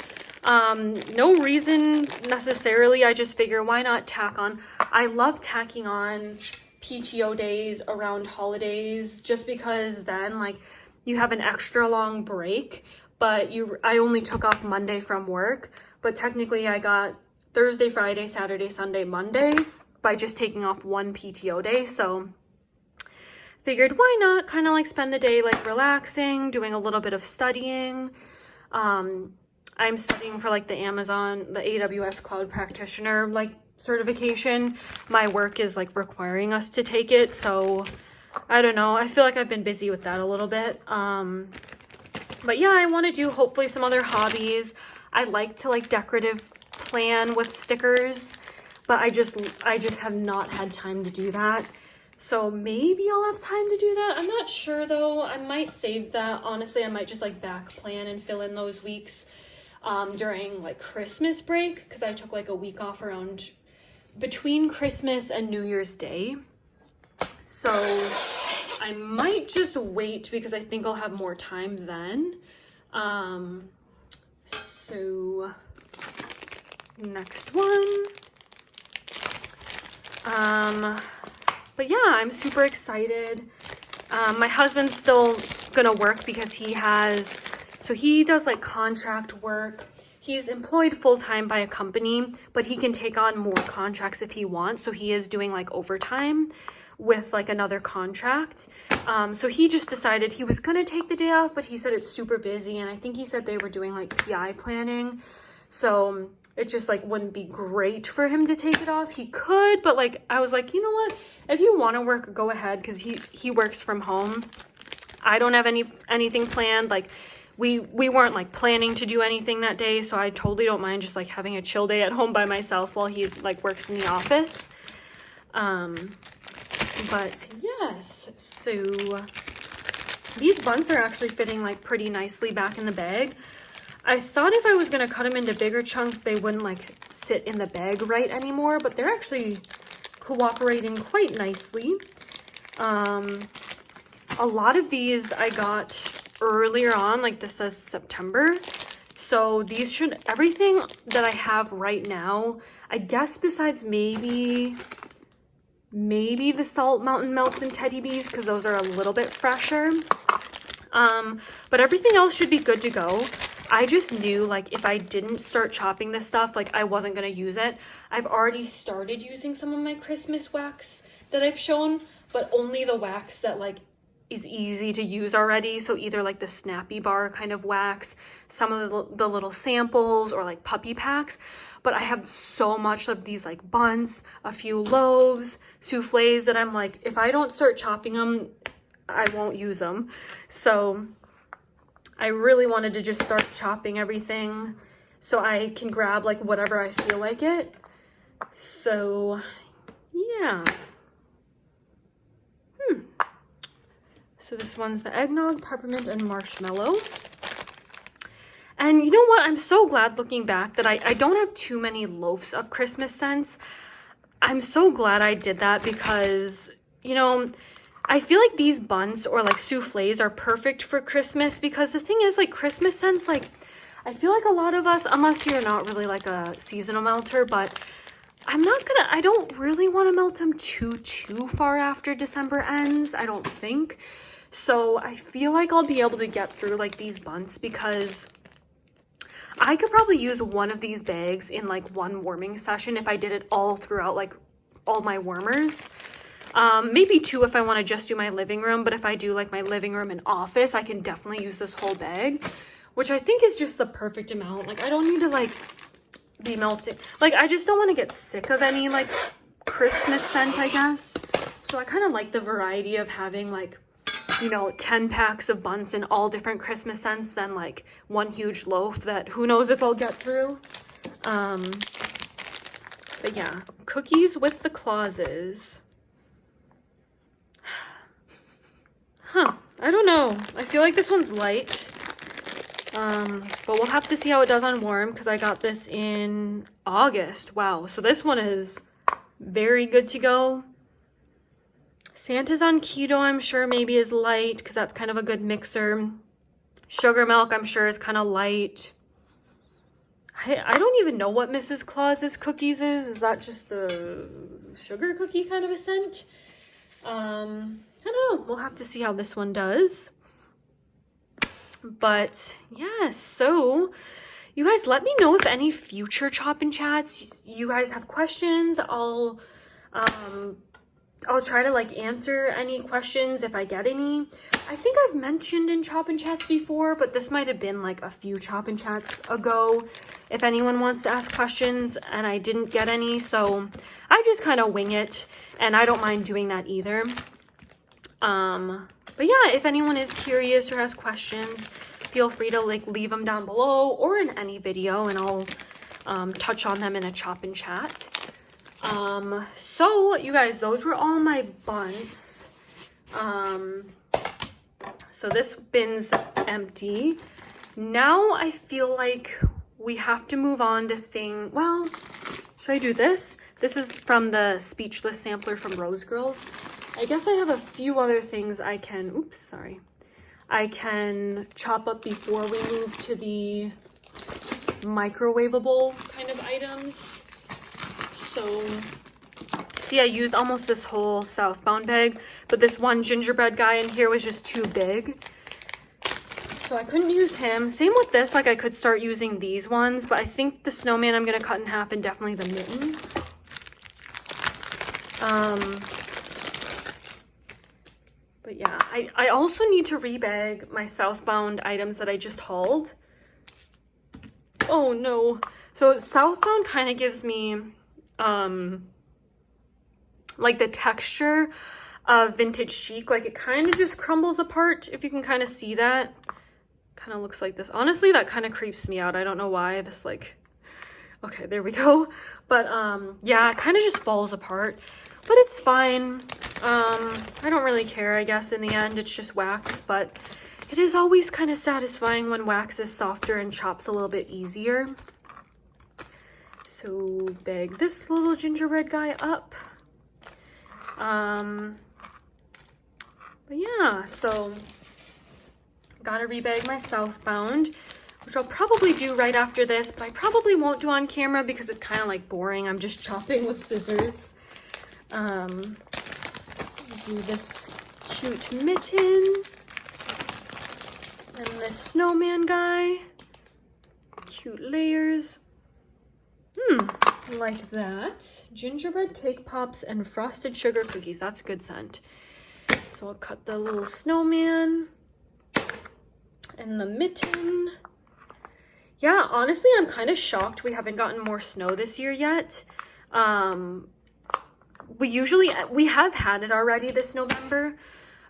No reason necessarily. I just figure why not tack on. I love tacking on PTO days around holidays just because then like you have an extra long break. but I only took off Monday from work, but technically I got Thursday, Friday, Saturday, Sunday, Monday by just taking off one PTO day. So figured why not kind of like spend the day like relaxing, doing a little bit of studying. I'm studying for like the AWS Cloud Practitioner like certification. My work is like requiring us to take it, so I don't know. I feel like I've been busy with that a little bit. But yeah, I want to do hopefully some other hobbies. I like to like decorative plan with stickers, but I just have not had time to do that. So maybe I'll have time to do that. I'm not sure though. I might save that. Honestly, I might just like back plan and fill in those weeks during like Christmas break, because I took like a week off around between Christmas and New Year's Day. So I might just wait because I think I'll have more time then. So next one. But yeah, I'm super excited. My husband's still gonna work because he does like contract work. He's employed full-time by a company, but he can take on more contracts if he wants. So he is doing like overtime with like another contract. So he just decided he was gonna take the day off, but he said it's super busy. And I think he said they were doing like PI planning. So it just like wouldn't be great for him to take it off. He could, but like I was like, you know what? If you want to work, go ahead, because he works from home. I don't have anything planned. Like we weren't like planning to do anything that day, so I totally don't mind just like having a chill day at home by myself while he like works in the office. But yes, so these buns are actually fitting like pretty nicely back in the bag. I thought if I was going to cut them into bigger chunks, they wouldn't like sit in the bag right anymore, but they're actually cooperating quite nicely. A lot of these I got earlier on, like this says September. So these everything that I have right now, I guess besides maybe the Salt Mountain Melts and Teddy Bees, because those are a little bit fresher. But everything else should be good to go. I just knew like if I didn't start chopping this stuff, like I wasn't going to use it. I've already started using some of my Christmas wax that I've shown, but only the wax that like is easy to use already. So either like the Snappy Bar kind of wax, some of the little samples, or like puppy packs. But I have so much of these like buns, a few loaves, souffles that I'm like, if I don't start chopping them, I won't use them. So I really wanted to just start chopping everything so I can grab like whatever I feel like it. So yeah. So this one's the Eggnog, Peppermint, and Marshmallow. And you know what? I'm so glad looking back that I don't have too many loaves of Christmas scents. I'm so glad I did that because, you know, I feel like these buns or like souffles are perfect for Christmas, because the thing is like Christmas scents, like I feel like a lot of us, unless you're not really like a seasonal melter, but I don't really want to melt them too far after December ends, I don't think. So I feel like I'll be able to get through like these buns, because I could probably use one of these bags in like one warming session if I did it all throughout like all my warmers. Maybe two if I want to just do my living room, but if I do like my living room and office, I can definitely use this whole bag, which I think is just the perfect amount. Like I don't need to like be melting. Like I just don't want to get sick of any like Christmas scent, I guess. So I kind of like the variety of having like, you know, 10 packs of buns in all different Christmas scents than like one huge loaf that who knows if I'll get through. But yeah, cookies with the clauses. I don't know. I feel like this one's light. But we'll have to see how it does on warm, because I got this in August. Wow. So this one is very good to go. Santa's on keto, I'm sure maybe is light, because that's kind of a good mixer. Sugar milk, I'm sure, is kind of light. I don't even know what Mrs. Claus's cookies is. Is that just a sugar cookie kind of a scent? I don't know. We'll have to see how this one does. But yeah, so you guys let me know if any future Chop and Chats you guys have questions. I'll try to like answer any questions if I get any. I think I've mentioned in Chop and Chats before, but this might have been like a few Chop and Chats ago if anyone wants to ask questions and I didn't get any. So I just kind of wing it, and I don't mind doing that either. But yeah, if anyone is curious or has questions, feel free to like leave them down below or in any video, and I'll touch on them in a Chop and Chat. So you guys, those were all my buns. So this bin's empty. Now I feel like we have to move on to well, should I do this? This is from the Speechless sampler from Rose Girls. I guess I have a few other things I can, I can chop up before we move to the microwavable kind of items. So, see, I used almost this whole Southbound bag, but this one gingerbread guy in here was just too big. So I couldn't use him. Same with this, like I could start using these ones, but I think the snowman I'm gonna cut in half, and definitely the mitten. But yeah, I also need to rebag my Southbound items that I just hauled. Oh no. So Southbound kind of gives me like the texture of vintage chic. Like it kind of just crumbles apart, if you can kind of see that. Kind of looks like this. Honestly, that kind of creeps me out. I don't know why. This like, okay, there we go. But yeah, it kind of just falls apart. But it's fine. I don't really care, I guess, in the end. It's just wax, but it is always kind of satisfying when wax is softer and chops a little bit easier. So bag this little gingerbread guy up. But yeah, so gotta rebag my Southbound, which I'll probably do right after this, but I probably won't do on camera because it's kind of like boring. I'm just chopping with scissors. Do this cute mitten and this snowman guy. Cute layers. Like that. Gingerbread cake pops and frosted sugar cookies. That's good scent. So I'll cut the little snowman and the mitten. Yeah, honestly, I'm kind of shocked we haven't gotten more snow this year yet. We have had it already this November,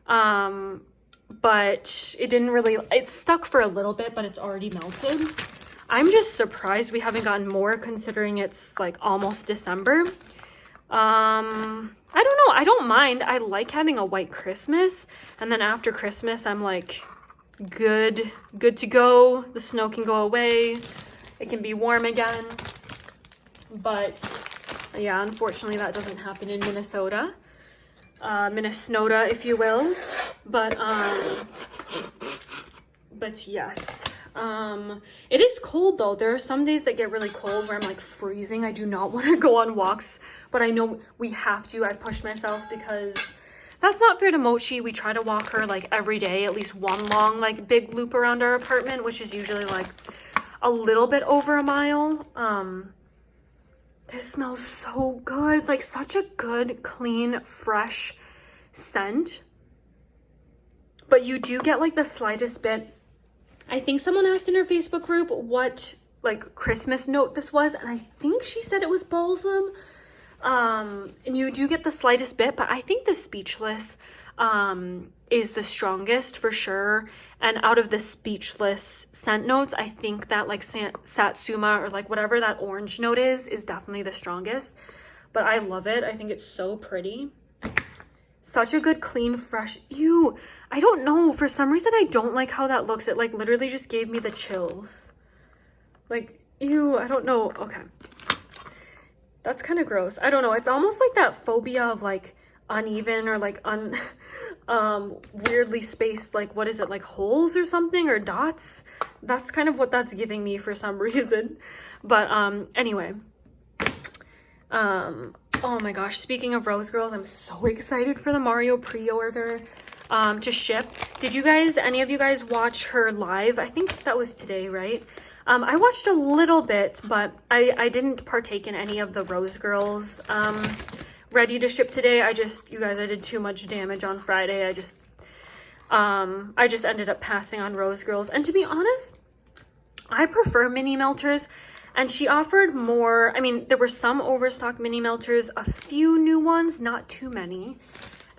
but it stuck for a little bit, but it's already melted. I'm just surprised we haven't gotten more, considering it's like almost December. I don't know, I don't mind. I like having a white Christmas, and then after Christmas I'm like good to go. The snow can go away, it can be warm again. But yeah, unfortunately that doesn't happen in Minnesota. Minnesota, if you will. But yes. It is cold though. There are some days that get really cold where I'm like freezing. I do not want to go on walks, but I know we have to. I pushed myself because that's not fair to Mochi. We try to walk her like every day, at least one long like big loop around our apartment, which is usually like a little bit over a mile. This smells so good. Like such a good, clean, fresh scent. But you do get like the slightest bit. I think someone asked in her Facebook group what like Christmas note this was, and I think she said it was balsam. And you do get the slightest bit, but I think the Speechless is the strongest for sure. And out of the Speechless scent notes, I think that like Satsuma or like whatever that orange note is definitely the strongest. But I love it. I think it's so pretty. Such a good, clean, fresh. Ew. I don't know. For some reason, I don't like how that looks. It like literally just gave me the chills. Like, ew. I don't know. Okay. That's kind of gross. I don't know. It's almost like that phobia of like uneven or like weirdly spaced, like what is it, like holes or something, or dots. That's kind of what that's giving me for some reason. But anyway. Oh my gosh, speaking of Rose Girls, I'm so excited for the Mario pre-order. to ship. Did any of you guys watch her live? I think that was today, right? I watched a little bit, but I didn't partake in any of the Rose Girls ready to ship today. You guys, I did too much damage on Friday. I just ended up passing on Rose Girls. And to be honest, I prefer mini melters. And she offered more. I mean, there were some overstock mini melters, a few new ones, not too many.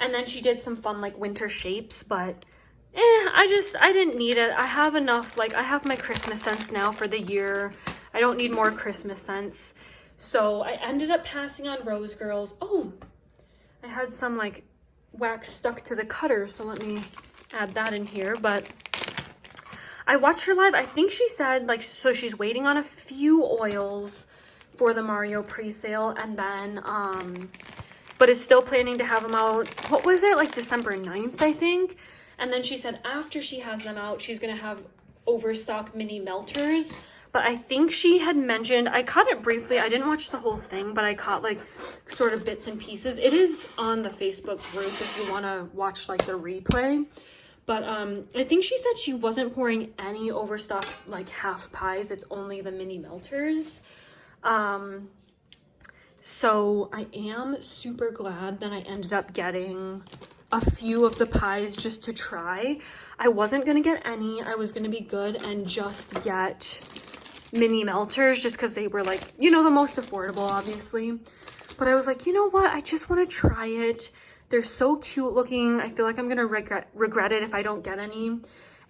And then she did some fun like winter shapes, but I didn't need it. I have enough. Like, I have my Christmas scents now for the year. I don't need more Christmas scents. So I ended up passing on Rose Girls. Oh, I had some like wax stuck to the cutter, so let me add that in here. But I watched her live. I think she said like, so she's waiting on a few oils for the Mario pre-sale, and then but is still planning to have them out, what was it, like December 9th, I think. And then she said after she has them out, she's gonna have overstock mini melters. But I think she had mentioned, I caught it briefly, I didn't watch the whole thing, but I caught like sort of bits and pieces. It is on the Facebook group if you want to watch like the replay. But I think she said she wasn't pouring any overstock like half pies. It's only the mini melters. So I am super glad that I ended up getting a few of the pies just to try. I wasn't going to get any. I was going to be good and just get mini melters just because they were like, you know, the most affordable, obviously. But I was like, you know what? I just want to try it. They're so cute looking. I feel like I'm gonna regret it if I don't get any.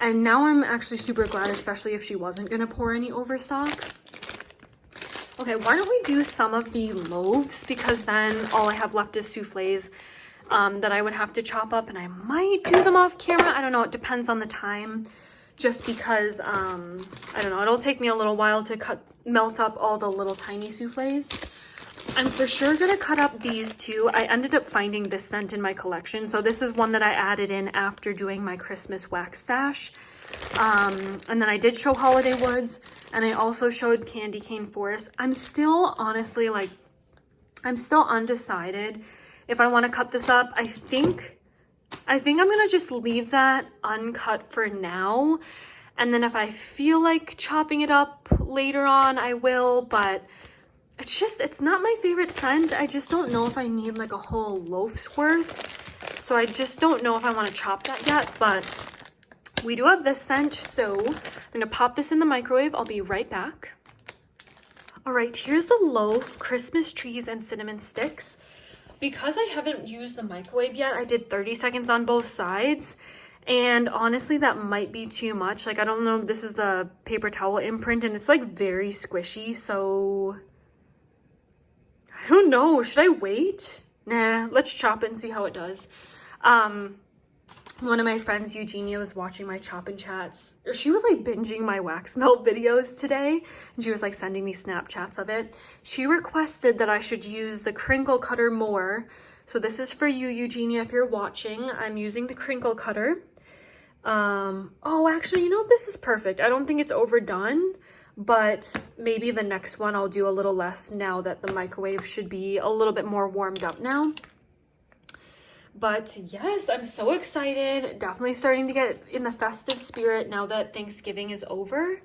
And now I'm actually super glad, especially if she wasn't gonna pour any overstock. Okay, why don't we do some of the loaves, because then all I have left is souffles that I would have to chop up, and I might do them off camera. I don't know, it depends on the time. Just because, I don't know, it'll take me a little while to melt up all the little tiny souffles. I'm for sure gonna cut up these two. I ended up finding this scent in my collection. So this is one that I added in after doing my Christmas wax stash. And then I did show Holiday Woods, and I also showed Candy Cane Forest. I'm still honestly like, I'm still undecided if I want to cut this up. I think I'm gonna just leave that uncut for now. And then if I feel like chopping it up later on, I will, but it's not my favorite scent. I just don't know if I need like a whole loaf's worth. So I just don't know if I want to chop that yet, but we do have this scent. So I'm going to pop this in the microwave. I'll be right back. All right, here's the loaf, Christmas trees and cinnamon sticks. Because I haven't used the microwave yet, I did 30 seconds on both sides. And honestly, that might be too much. Like, I don't know, this is the paper towel imprint and it's like very squishy. So I don't know, should I wait? Nah, let's chop it and see how it does. One of my friends, Eugenia, was watching my chop and chats, or she was like binging my wax melt videos today, and she was like sending me Snapchats of it. She requested that I should use the crinkle cutter more. So this is for you, Eugenia, if you're watching. I'm using the crinkle cutter. Oh, actually, you know, this is perfect. I don't think it's overdone, but maybe the next one I'll do a little less now that the microwave should be a little bit more warmed up now. But yes, I'm so excited. Definitely starting to get in the festive spirit now that Thanksgiving is over.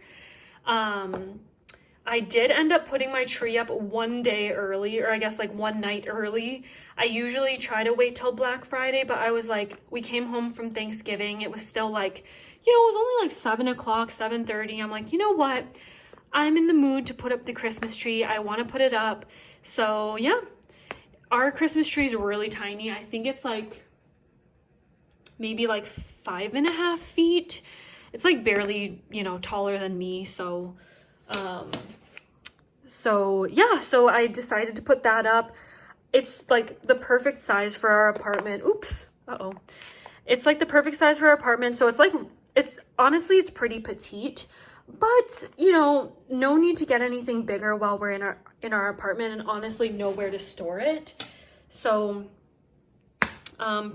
I did end up putting my tree up one day early, or I guess like one night early. I usually try to wait till Black Friday, but I was like, we came home from Thanksgiving. It was still like, you know, it was only like 7 o'clock, 7:30. I'm like, you know what? I'm in the mood to put up the Christmas tree. I want to put it up. So yeah, our Christmas tree is really tiny. I think it's like maybe like 5.5 feet. It's like barely, you know, taller than me. So yeah, so I decided to put that up. It's like the perfect size for our apartment. Oops. Uh-oh. It's like the perfect size for our apartment. So it's like, it's honestly, it's pretty petite, but you know, no need to get anything bigger while we're in our apartment, and honestly nowhere to store it. So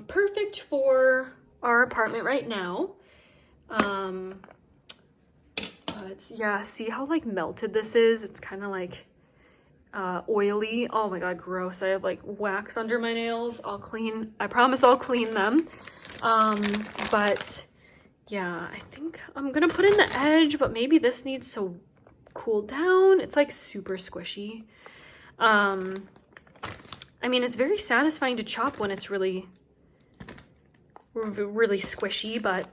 perfect for our apartment right now. But yeah, see how like melted this is? It's kind of like oily. Oh my god, gross. I have like wax under my nails. I promise I'll clean them. But yeah, I think I'm gonna put in the edge, but maybe this needs to cool down. It's like super squishy. I mean, it's very satisfying to chop when it's really squishy, but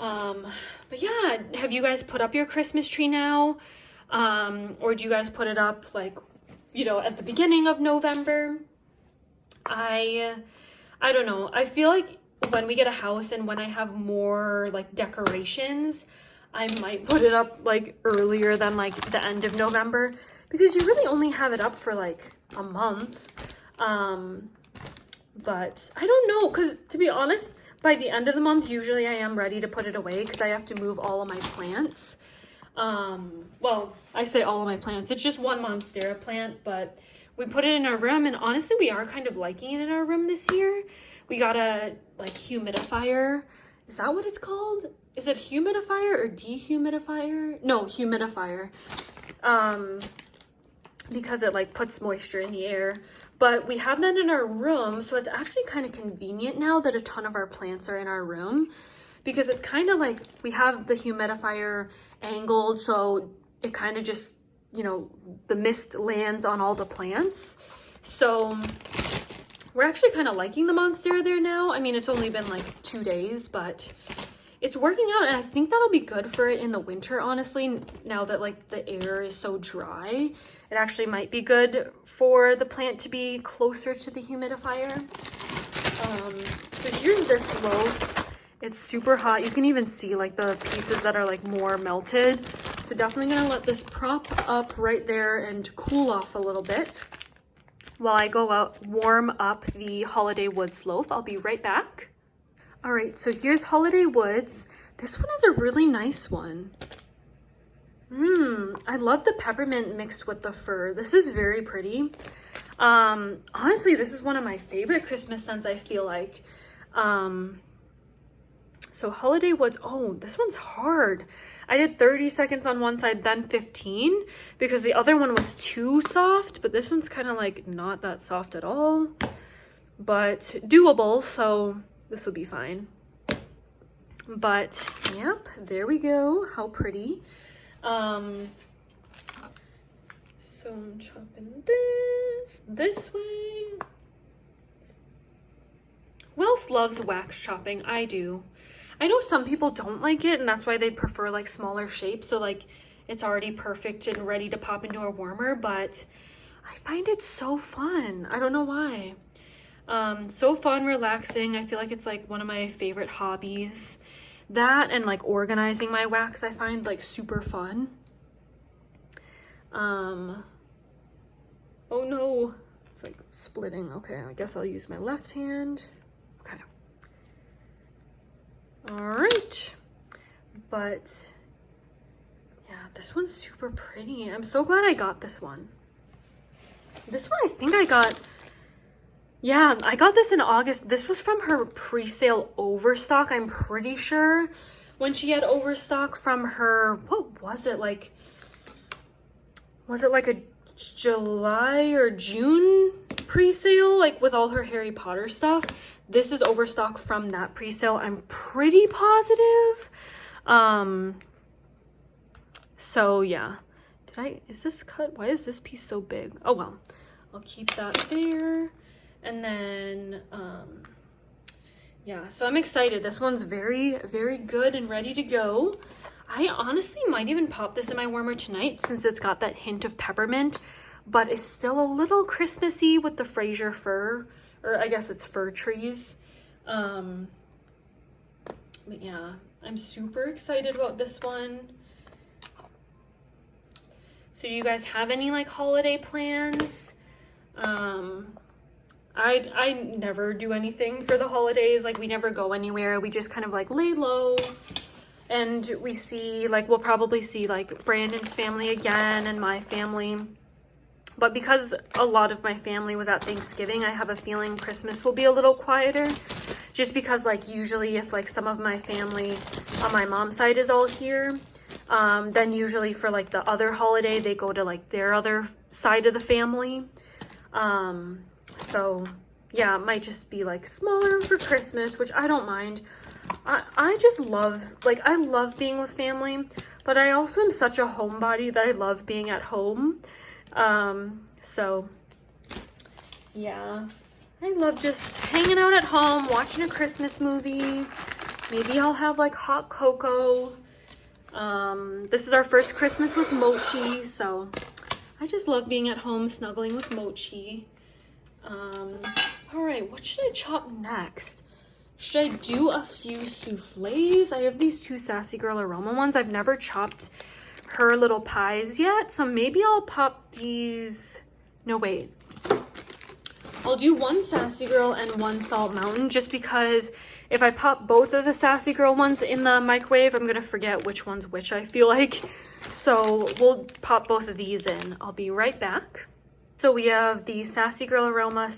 yeah, have you guys put up your Christmas tree now? Or do you guys put it up like, you know, at the beginning of November? I don't know. I feel like when we get a house and when I have more like decorations, I might put it up like earlier than like the end of November, because you really only have it up for like a month. But I don't know, because to be honest, by the end of the month, usually I am ready to put it away because I have to move all of my plants. Well, I say all of my plants. It's just one monstera plant, but we put it in our room, and honestly, we are kind of liking it in our room this year. We got a like humidifier. Is that what it's called? Is it humidifier or dehumidifier? No, humidifier. Because it like puts moisture in the air. But we have that in our room, so it's actually kind of convenient now that a ton of our plants are in our room, because it's kind of like we have the humidifier angled, so it kind of just, you know, the mist lands on all the plants. So we're actually kind of liking the monstera there now. I mean, it's only been like 2 days, but it's working out, and I think that'll be good for it in the winter, honestly, now that like the air is so dry. It actually might be good for the plant to be closer to the humidifier. So here's this loaf. It's super hot. You can even see like the pieces that are like more melted. So definitely gonna let this prop up right there and cool off a little bit while I go out, warm up the Holiday Woods loaf. I'll be right back. All right, so here's Holiday Woods. This one is a really nice one. I love the peppermint mixed with the fir. This is very pretty. Honestly, this is one of my favorite Christmas scents, I feel like. So Holiday Woods, oh, this one's hard. I did 30 seconds on one side, then 15, because the other one was too soft, but this one's kind of like not that soft at all, but doable, so this will be fine. But yep, there we go. How pretty. So I'm chopping this way. Who else loves wax chopping? I do. I know some people don't like it, and that's why they prefer like smaller shapes, so like it's already perfect and ready to pop into a warmer, but I find it so fun. I don't know why. So fun, relaxing. I feel like it's like one of my favorite hobbies. That and like organizing my wax, I find like super fun. Oh no, it's like splitting. Okay, I guess I'll use my left hand. Okay. All right. But yeah, this one's super pretty. I'm so glad I got this one. This one I think I got, yeah, I got this in August. This was from her pre-sale overstock, I'm pretty sure, when she had overstock from her, what was it, like, was it like a July or June pre-sale, like with all her Harry Potter stuff? This is overstock from that pre-sale, I'm pretty positive. So yeah, is this cut? Why is this piece so big? Oh well, I'll keep that there. And then, yeah, so I'm excited. This one's very, very good and ready to go. I honestly might even pop this in my warmer tonight since it's got that hint of peppermint, but it's still a little Christmassy with the Fraser fir, or I guess it's fir trees. But yeah, I'm super excited about this one. So do you guys have any like holiday plans? I never do anything for the holidays. Like we never go anywhere. We just kind of like lay low, and we see like, we'll probably see like Brandon's family again and my family. But because a lot of my family was at Thanksgiving, I have a feeling Christmas will be a little quieter, just because like usually if like some of my family on my mom's side is all here, then usually for like the other holiday, they go to like their other side of the family. So yeah, it might just be like smaller for Christmas, which I don't mind. I just love, like, I love being with family, but I also am such a homebody that I love being at home. So yeah, I love just hanging out at home, watching a Christmas movie. Maybe I'll have like hot cocoa. This is our first Christmas with Mochi, so I just love being at home, snuggling with Mochi. All right, what should I chop next? Should I do a few soufflés? I have these 2 Sassy Girl Aroma ones. I've never chopped her little pies yet, so maybe I'll pop these. No, wait. I'll do 1 Sassy Girl and 1 Salt Mountain, just because if I pop both of the Sassy Girl ones in the microwave, I'm gonna forget which one's which, I feel like. So we'll pop both of these in. I'll be right back. So we have the Sassy Girl Aroma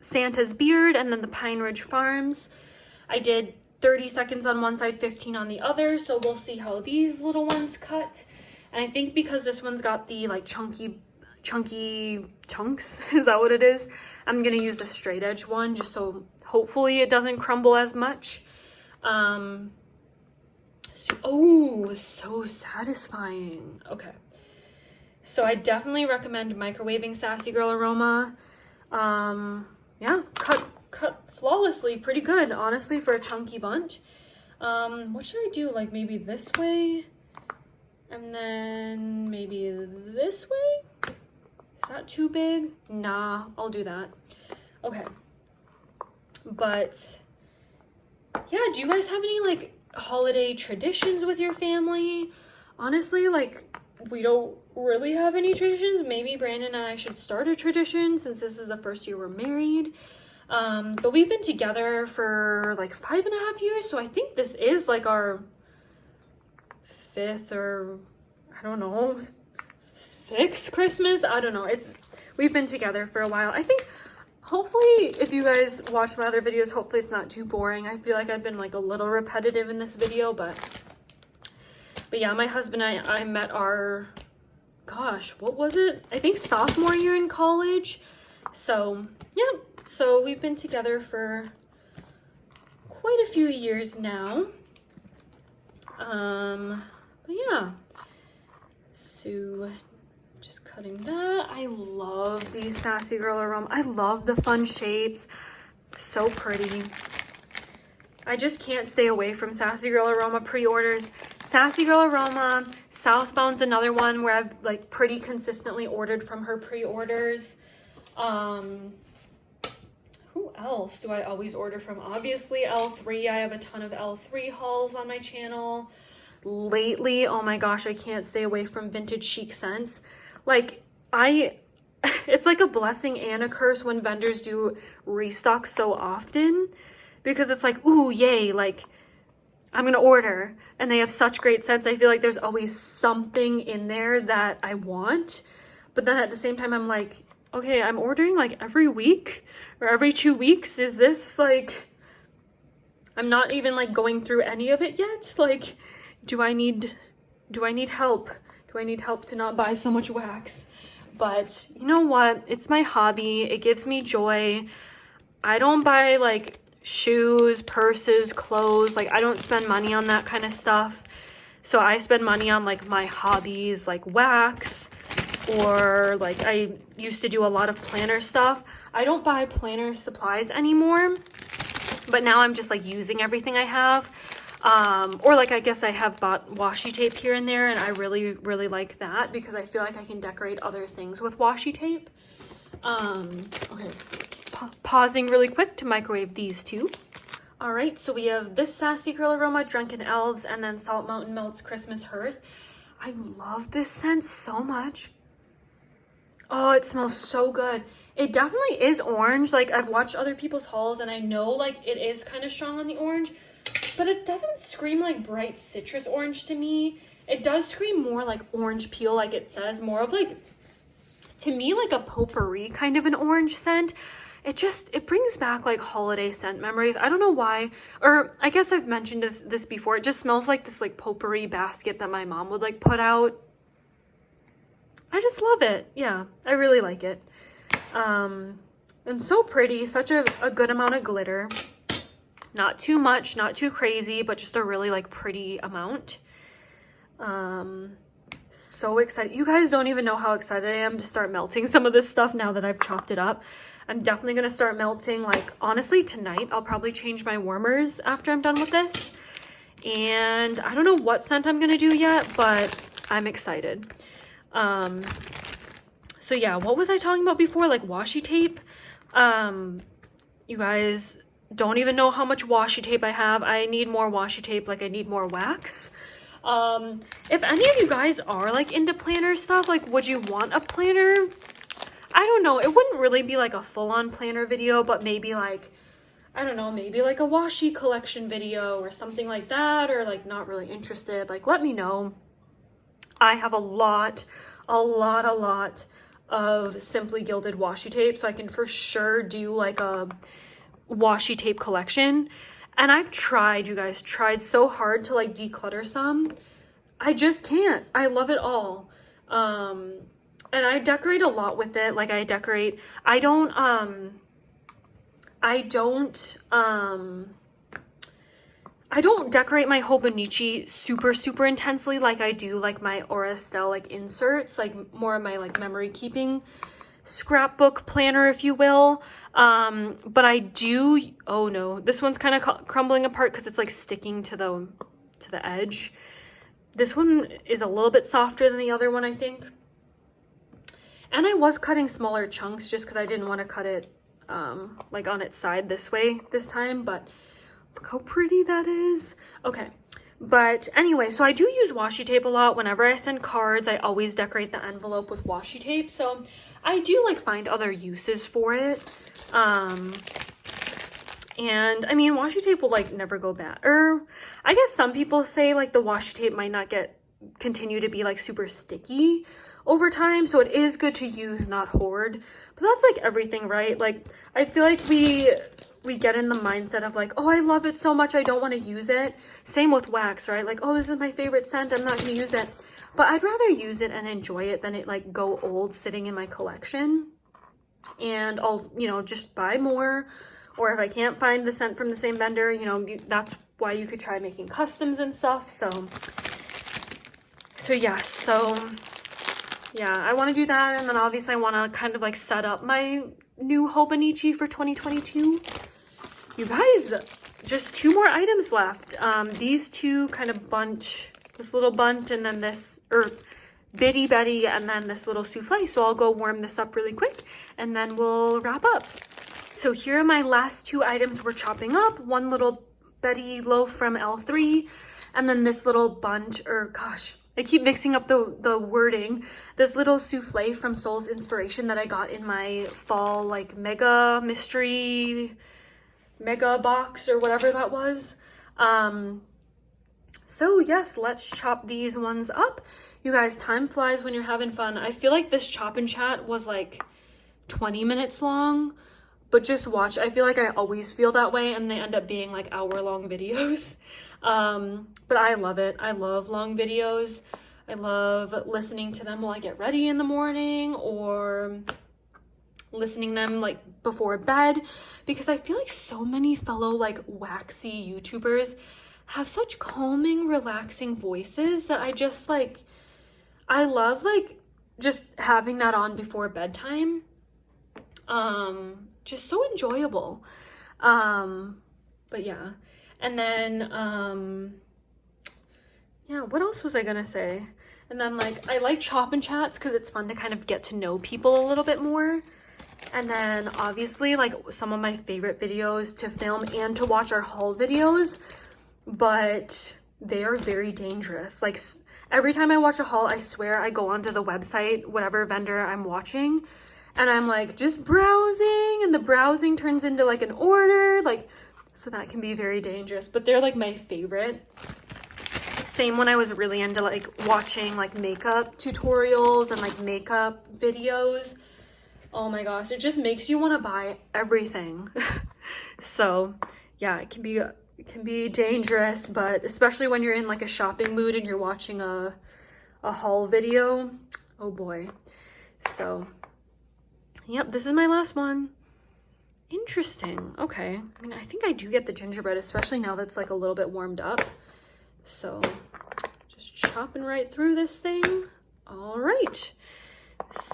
Santa's Beard and then the Pine Ridge Farms. I did 30 seconds on one side, 15 on the other, so we'll see how these little ones cut. And I think because this one's got the like chunky chunks, is that what it is? I'm gonna use the straight edge one just so hopefully it doesn't crumble as much. Oh, so satisfying. Okay. So I definitely recommend microwaving Sassy Girl Aroma. Yeah, cut flawlessly, pretty good, honestly, for a chunky bunch. What should I do? Like maybe this way, and then maybe this way? Is that too big? Nah, I'll do that. Okay. But yeah, do you guys have any like holiday traditions with your family? Honestly, like we don't really have any traditions. Maybe Brandon and I should start a tradition since this is the first year we're married. But we've been together for like 5.5 years, so I think this is like our 5th or I don't know, 6th Christmas. I don't know. We've been together for a while. I think hopefully if you guys watch my other videos, hopefully it's not too boring. I feel like I've been like a little repetitive in this video, but yeah, my husband and I met our, gosh, what was it? I think sophomore year in college. So yeah, so we've been together for quite a few years now. But yeah, so just cutting that. I love these Sassy Girl Aroma. I love the fun shapes, so pretty. I just can't stay away from Sassy Girl Aroma pre-orders. Sassy Girl Aroma, Southbound's another one where I've like pretty consistently ordered from her pre-orders. Who else do I always order from? Obviously L3. I have a ton of L3 hauls on my channel. Lately, oh my gosh, I can't stay away from Vintage Chic Scents. Like it's like a blessing and a curse when vendors do restock so often, because it's like, ooh, yay, like I'm gonna order and they have such great scents. I feel like there's always something in there that I want, but then at the same time I'm like, okay, I'm ordering like every week or every 2 weeks. Is this like, I'm not even like going through any of it yet. Like, do I need help? Do I need help to not buy so much wax? But you know what? It's my hobby. It gives me joy. I don't buy like shoes, purses, clothes. Like I don't spend money on that kind of stuff. So I spend money on like my hobbies, like wax, or like I used to do a lot of planner stuff. I don't buy planner supplies anymore, but now I'm just like using everything I have. Or like I guess I have bought washi tape here and there, and I really like that because I feel like I can decorate other things with washi tape. Okay, pausing really quick to microwave these two. All right, so we have this Sassy Girl Aroma, Drunken Elves, and then Salt Mountain Melts Christmas Hearth. I love this scent so much. Oh, it smells so good. It definitely is orange. Like I've watched other people's hauls and I know like it is kind of strong on the orange, but it doesn't scream like bright citrus orange to me. It does scream more like orange peel, like it says, more of like, to me, like a potpourri kind of an orange scent. It brings back like holiday scent memories. I don't know why, or I guess I've mentioned this before. It just smells like this like potpourri basket that my mom would like put out. I just love it. Yeah, I really like it. And And so pretty, such a good amount of glitter. Not too much, not too crazy, but just a really like pretty amount. So excited. You guys don't even know how excited I am to start melting some of this stuff now that I've chopped it up. I'm definitely going to start melting, like, honestly, tonight. I'll probably change my warmers after I'm done with this. And I don't know what scent I'm going to do yet, but I'm excited. So yeah, what was I talking about before? Like washi tape. You guys don't even know how much washi tape I have. I need more washi tape, like I need more wax. If any of you guys are like into planner stuff, like would you want a planner? I don't know. It wouldn't really be like a full-on planner video, but maybe like, I don't know, maybe like a washi collection video or something like that, or like not really interested. Like let me know. I have a lot of Simply Gilded washi tape, so I can for sure do like a washi tape collection. And I've tried, you guys, tried so hard to like declutter some. I just can't. I love it all. And I decorate a lot with it. Like I decorate, I don't decorate my Hobonichi super intensely like I do like my Aura Estelle like inserts, like more of my like memory keeping scrapbook planner, if you will. But I do, oh no, this one's kind of crumbling apart because it's like sticking to the edge. This one is a little bit softer than the other one, I think. And I was cutting smaller chunks just because I didn't want to cut it like on its side this way this time, but look how pretty that is. Okay, but anyway, so I do use washi tape a lot. Whenever I send cards, I always decorate the envelope with washi tape, so I do like find other uses for it. And I mean, washi tape will like never go bad, or I guess some people say like the washi tape might not continue to be like super sticky over time, so it is good to use, not hoard. But that's like everything, right? Like I feel like we get in the mindset of like, oh, I love it so much I don't want to use it. Same with wax, right? Like, oh, this is my favorite scent, I'm not going to use it. But I'd rather use it and enjoy it than it like go old sitting in my collection. And I'll, you know, just buy more. Or if I can't find the scent from the same vendor, you know, that's why you could try making customs and stuff. So yeah, I want to do that. And then obviously I want to kind of like set up my new Hobonichi for 2022. You guys, just 2 more items left. These two kind of bunch, this little bunt and then this, or bitty betty, and then this little souffle. So I'll go warm this up really quick and then we'll wrap up. So here are my last 2 items we're chopping up. One little Betty loaf from L3, and then this little bunt, or gosh, I keep mixing up the wording. This little souffle from Soul's Inspiration that I got in my fall like mega mystery mega box or whatever that was. So yes, let's chop these ones up. You guys, time flies when you're having fun. I feel like this chop and chat was like 20 minutes long. But just watch. I feel like I always feel that way, and they end up being like hour-long videos. But I love it. I love long videos. I love listening to them while I get ready in the morning, or listening them like before bed, because I feel like so many fellow like waxy YouTubers have such calming, relaxing voices that I just like, I love like just having that on before bedtime. Just so enjoyable. But yeah. And then, yeah, what else was I gonna say? And then like, I like chop and chats because it's fun to kind of get to know people a little bit more. And then obviously like some of my favorite videos to film and to watch are haul videos, but they are very dangerous. Like every time I watch a haul, I swear I go onto the website, whatever vendor I'm watching, and I'm like just browsing, and the browsing turns into like an order, like, so that can be very dangerous. But they're like my favorite. Same when I was really into like watching like makeup tutorials and like makeup videos. Oh my gosh, it just makes you want to buy everything. So yeah, it can be dangerous, but especially when you're in like a shopping mood and you're watching a haul video, oh boy. So yep, this is my last one. Interesting. Okay. I mean, I think I do get the gingerbread, especially now that's like a little bit warmed up. So just chopping right through this thing. All right.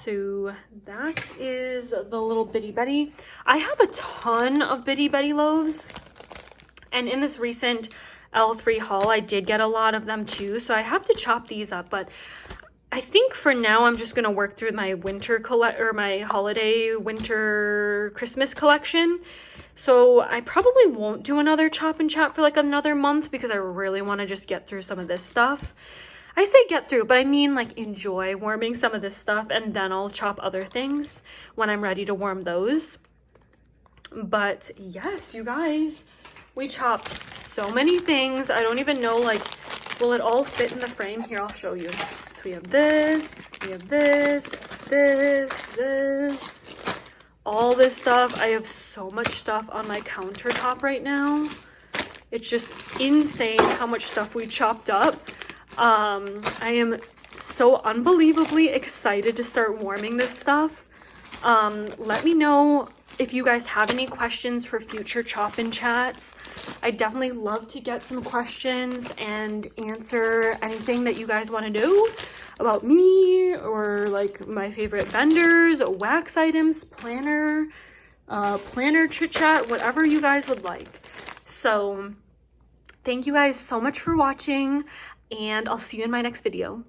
So that is the little Bitty Betty. I have a ton of Bitty Betty loaves. And in this recent L3 haul, I did get a lot of them too. So I have to chop these up. But I think for now, I'm just going to work through my my holiday winter Christmas collection. So I probably won't do another chop and chat for like another month because I really want to just get through some of this stuff. I say get through, but I mean like enjoy warming some of this stuff, and then I'll chop other things when I'm ready to warm those. But yes, you guys, we chopped so many things. I don't even know, like, will it all fit in the frame? Here, I'll show you. We have this, we have this, all this stuff. I have so much stuff on my countertop right now. It's just insane how much stuff we chopped up. I am so unbelievably excited to start warming this stuff. Let me know if you guys have any questions for future chop and chats. I definitely love to get some questions and answer anything that you guys want to know about me, or like my favorite vendors, wax items, planner chit chat, whatever you guys would like. So thank you guys so much for watching, and I'll see you in my next video.